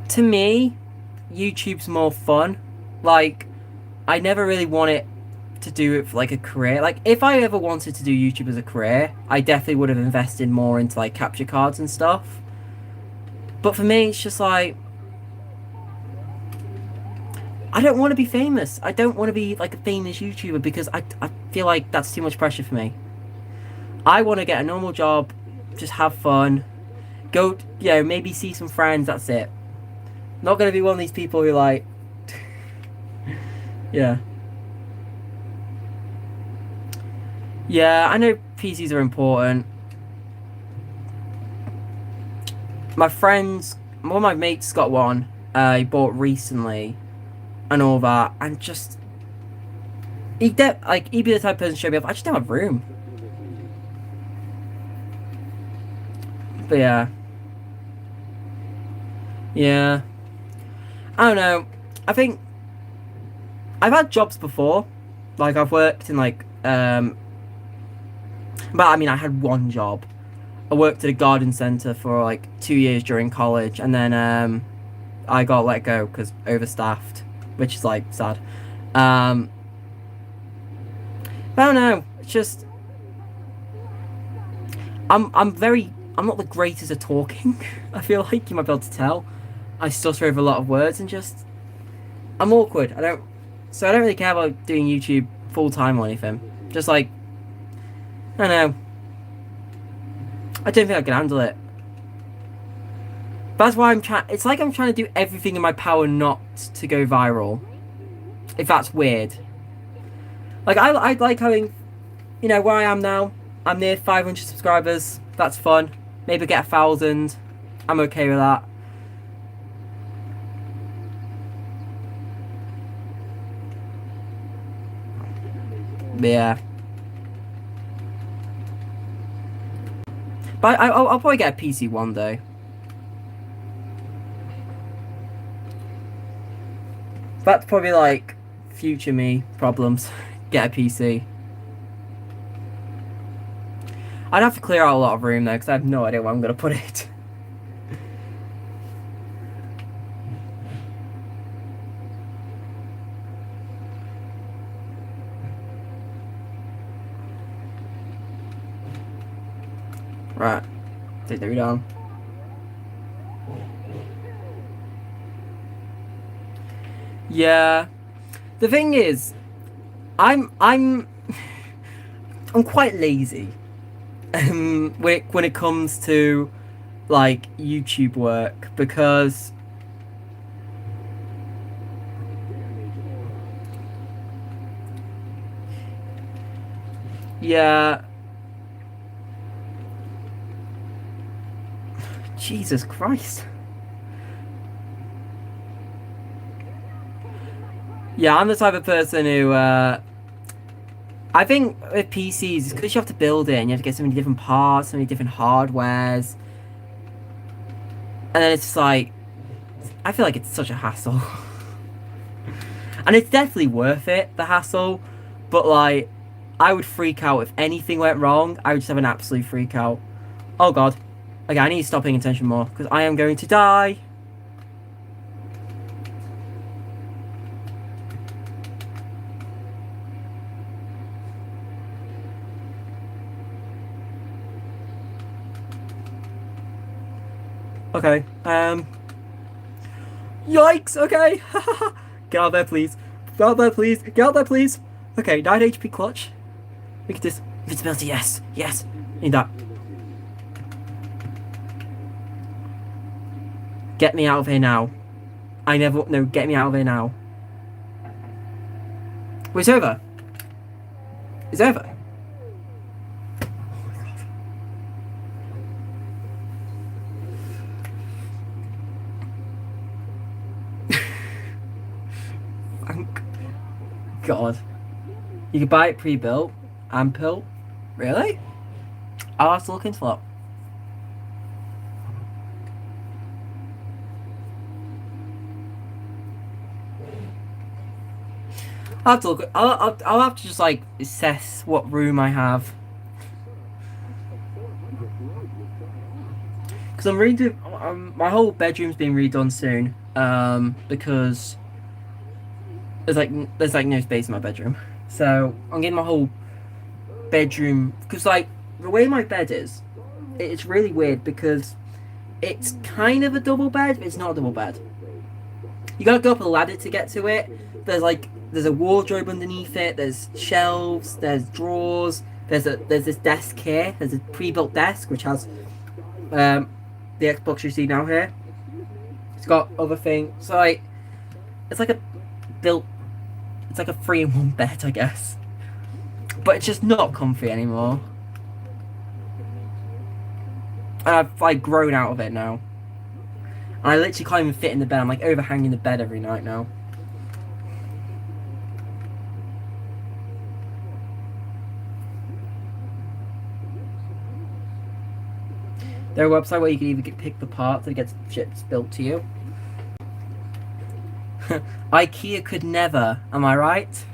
to me, YouTube's more fun. Like, I never really wanted to do it for, like, a career. Like, if I ever wanted to do YouTube as a career, I definitely would have invested more into, like, capture cards and stuff. But for me, it's just like, I don't want to be famous. I don't want to be, like, a famous YouTuber, because I feel like that's too much pressure for me. I want to get a normal job, just have fun, go, you know, maybe see some friends, that's it. Not going to be one of these people who, like, yeah. Yeah, I know PCs are important. my friends, one of my mates got one. He bought recently, and all that, and just he'd be the type of person to show me off. I just don't have room. But yeah, yeah. I don't know. I think I've had jobs before. Like I've worked in but I mean I had one job. I worked at a garden centre for like 2 years during college, and then I got let go because overstaffed, which is like sad. Um, but I don't know. It's just I'm not the greatest at talking. I feel like you might be able to tell. I stutter over a lot of words and just I'm awkward. I don't really care about doing YouTube full time or anything. Just like I don't know. I don't think I can handle it. That's why I'm trying. It's like I'm trying to do everything in my power not to go viral. If that's weird. Like I like having, where I am now. I'm near 500 subscribers. That's fun. Maybe get 1,000. I'm okay with that. But yeah. But I'll probably get a PC one day. That's probably like future me problems. Get a PC. I'd have to clear out a lot of room though, because I have no idea where I'm gonna put it. Right. Take the room down. Yeah. The thing is, I'm I'm quite lazy. When it comes to like YouTube work, because yeah, Jesus Christ. Yeah, I'm the type of person who I think with PCs, because you have to build it and you have to get so many different parts, so many different hardwares, and then it's just like I feel like it's such a hassle. And it's definitely worth it, the hassle, but like I would freak out if anything went wrong. I would just have an absolute freak out. Oh god. Okay, I need to stop paying attention more because I am going to die. Okay. Yikes. Okay. Get out there, please. Get out there, please. Get out there, please. Okay, 9 HP clutch. Look at this. Invincibility. Yes. Yes. Need that. Get me out of here now. I never. No, get me out of here now. Wait, it's over. It's over. Thank God. You can buy it pre-built and built. Really? I'll have to look into that. I'll have to look. I'll have to just like assess what room I have. Because I'm redoing. My whole bedroom's being redone soon. Because there's like no space in my bedroom, so I'm getting my whole bedroom. Because like the way my bed is, it's really weird because it's kind of a double bed, but it's not a double bed. You gotta go up a ladder to get to it. There's a wardrobe underneath it. There's shelves. There's drawers. There's this desk here. There's a pre-built desk which has the Xbox you see now here. It's got other things. So like, it's like a built. It's like a 3-in-1 bed, I guess. But it's just not comfy anymore. And I've like grown out of it now. And I literally can't even fit in the bed. I'm like overhanging the bed every night now. There's a website where you can either pick the parts that gets ships built to you. IKEA could never, am I right?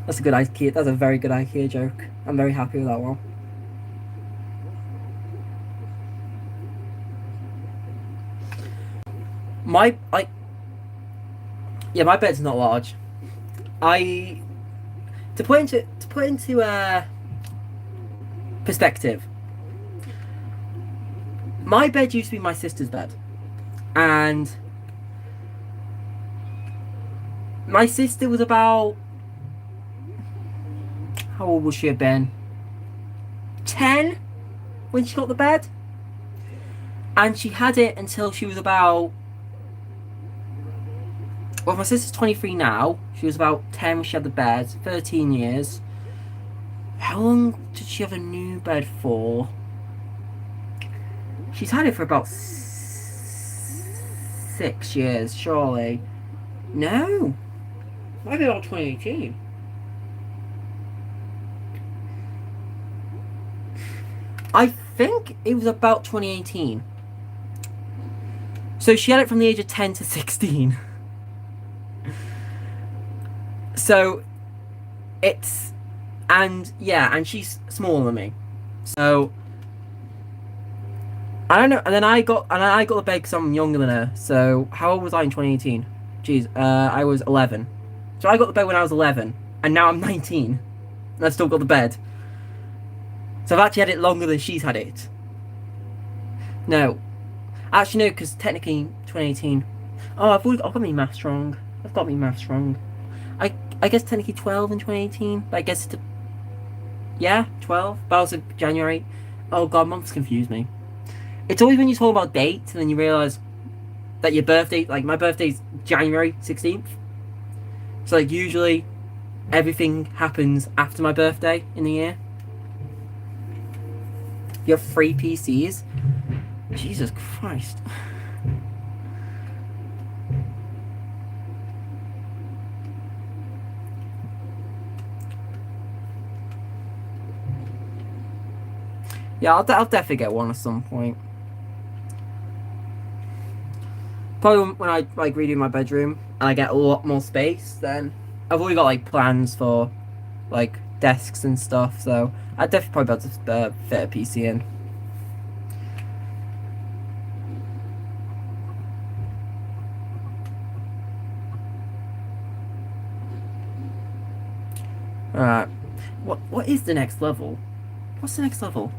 That's a good IKEA. That's a very good IKEA joke. I'm very happy with that one. My bed's not large. To put into perspective, my bed used to be my sister's bed, and my sister was about, how old would she have been? 10 when she got the bed, and she had it until she was about. Well, my sister's 23 now. She was about 10 when she had the bed. 13 years. How long did she have a new bed for? She's had it for about 6 years, surely. No. Might be about 2018. I think it was about 2018. So she had it from the age of 10 to 16. So it's, and she's smaller than me. So I don't know. And then I got the bed because I'm younger than her. So how old was I in 2018? Jeez, I was 11. So I got the bed when I was 11, and now I'm 19, and I've still got the bed. So I've actually had it longer than she's had it. No, actually no, because technically 2018. Oh, I've got me maths wrong. I've got me maths wrong. I guess technically 12 in 2018, but I guess it's 12. But also January. Oh god, months confuse me. It's always when you talk about dates and then you realise that your birthday, like my birthday's January 16th. So like usually everything happens after my birthday in the year. You have 3 PCs? Jesus Christ. Yeah, I'll definitely get one at some point. Probably when I like redo my bedroom and I get a lot more space, then I've already got like plans for like desks and stuff, so I'd definitely probably be able to fit a PC in. Alright. What is the next level? What's the next level?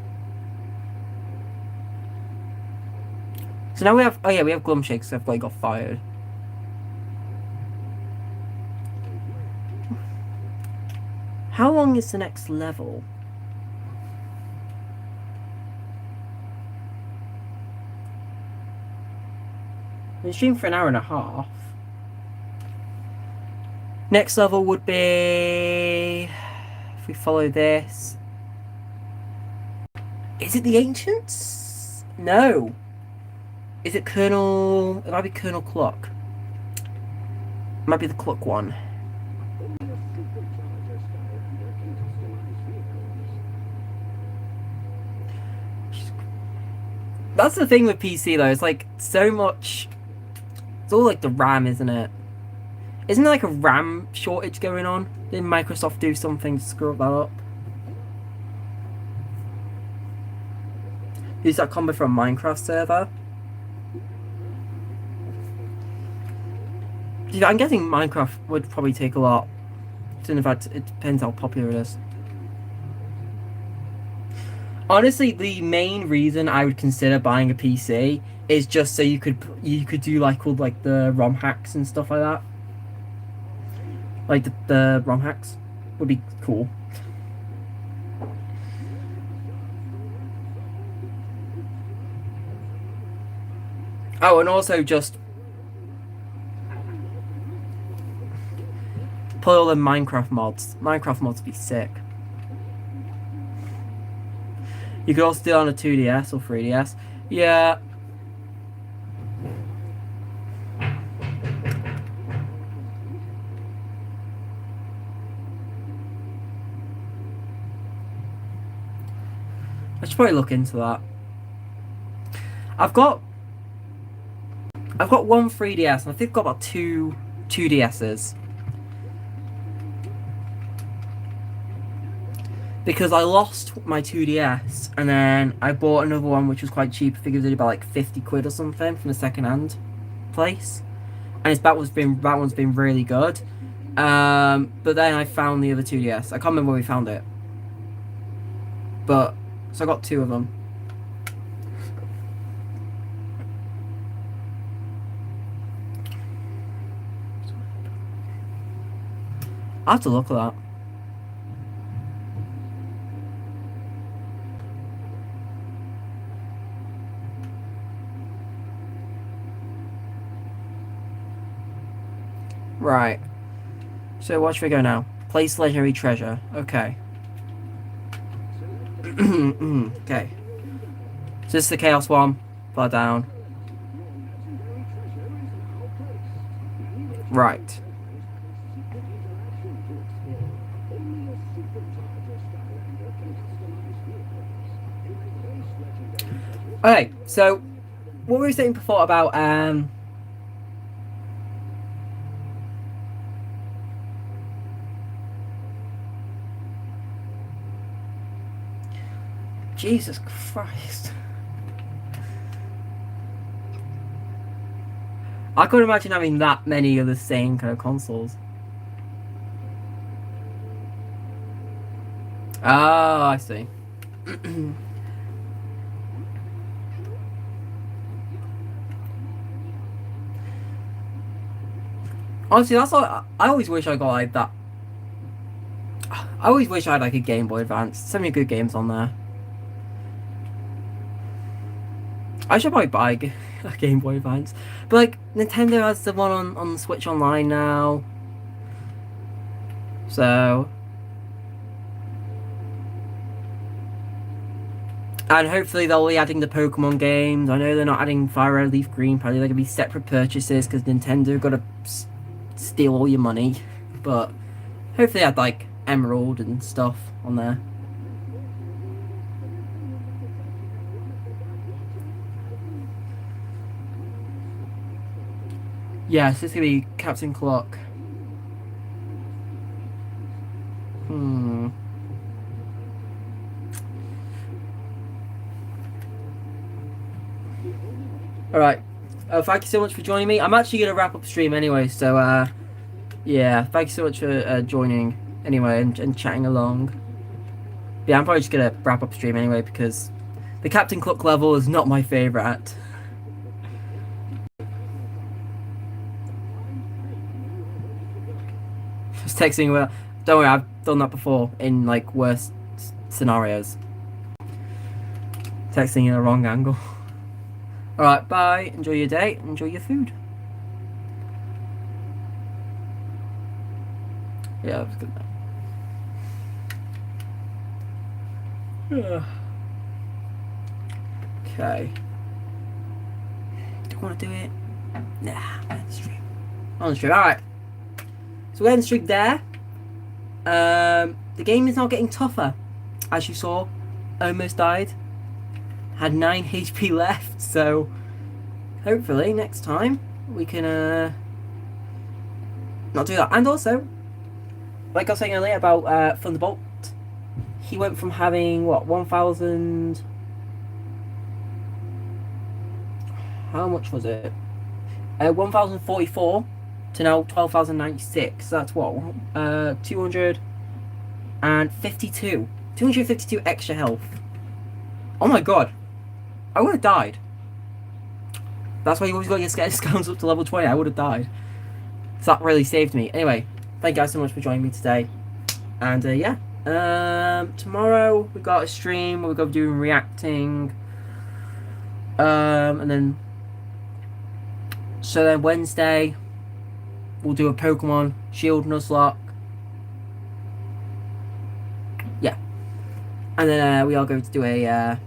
So now we have, oh yeah, we have Glumshakes, so I've like got fired. How long is the next level? We stream for an hour and a half. Next level would be, if we follow this, is it the Ancients? No. Is it Colonel? It might be Colonel Clock. It might be the Clock one. That's the thing with PC though. It's like so much. It's all like the RAM, isn't it? Isn't there like a RAM shortage going on? Did Microsoft do something to screw that up? Use that combo from a Minecraft server. I'm guessing Minecraft would probably take a lot. In fact, it depends how popular it is. Honestly, the main reason I would consider buying a PC is just so you could do like all like the ROM hacks and stuff like that. Like the ROM hacks would be cool. Oh, and also just put all the Minecraft mods. Minecraft mods would be sick. You could also do it on a 2DS or 3DS. Yeah. probably look into that. I've got one 3DS, and I think I've got about two 2DSs. Because I lost my 2DS, and then I bought another one which was quite cheap. I think it was about like 50 quid or something from the second-hand place. And that one's been really good. But then I found the other 2DS. I can't remember where we found it. But, so I got two of them. I have to look at that. Right. So watch we go now. Place legendary treasure. Okay. Okay. So this is the chaos one. Far down. Right. Okay, so what were we saying before about Jesus Christ. I couldn't imagine having that many of the same kind of consoles. Oh, I see. Honestly, that's all. I always wish I got like that. I always wish I had like a Game Boy Advance. So many good games on there. I should probably buy a Game Boy Advance. But like, Nintendo has the one on the Switch Online now. So. And hopefully they'll be adding the Pokemon games. I know they're not adding Fire Red Leaf Green. Probably they're going to be separate purchases because Nintendo got to steal all your money. But hopefully they had like Emerald and stuff on there. Yes, it's going to be Captain Clock. Alright. Thank you so much for joining me. I'm actually going to wrap up the stream anyway, so, yeah, thank you so much for joining anyway and chatting along. Yeah, I'm probably just going to wrap up the stream anyway because the Captain Clock level is not my favourite. Just texting, well, don't worry, I've done that before in, like, worse scenarios. Texting in the wrong angle. Alright, bye. Enjoy your day. Enjoy your food. Yeah, that was good. Okay. Do you want to do it? Nah, I'm on the stream. On the stream. Alright. So we're going to stream there. The game is now getting tougher. As you saw, almost died. Had 9 HP left, so hopefully next time we can not do that. And also, like I was saying earlier about Thunderbolt, he went from having what 1,000. How much was it? 1,044 to now 12,096. That's what 252 extra health. Oh my god. I would have died. That's why you always got to get scouts up to level 20. I would have died. So that really saved me. Anyway, thank you guys so much for joining me today. And yeah. Tomorrow we got a stream where we're going to be doing reacting. And then. So then Wednesday we'll do a Pokemon Shield Nuzlocke. Yeah. And then we are going to do a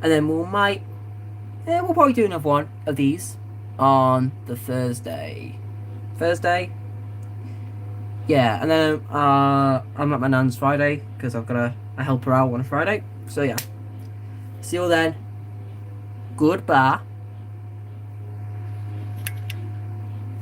and then we'll probably do another one of these on the Thursday. Yeah, and then I'm at my nan's Friday because I've got to help her out on a Friday. So yeah. See you all then. Goodbye.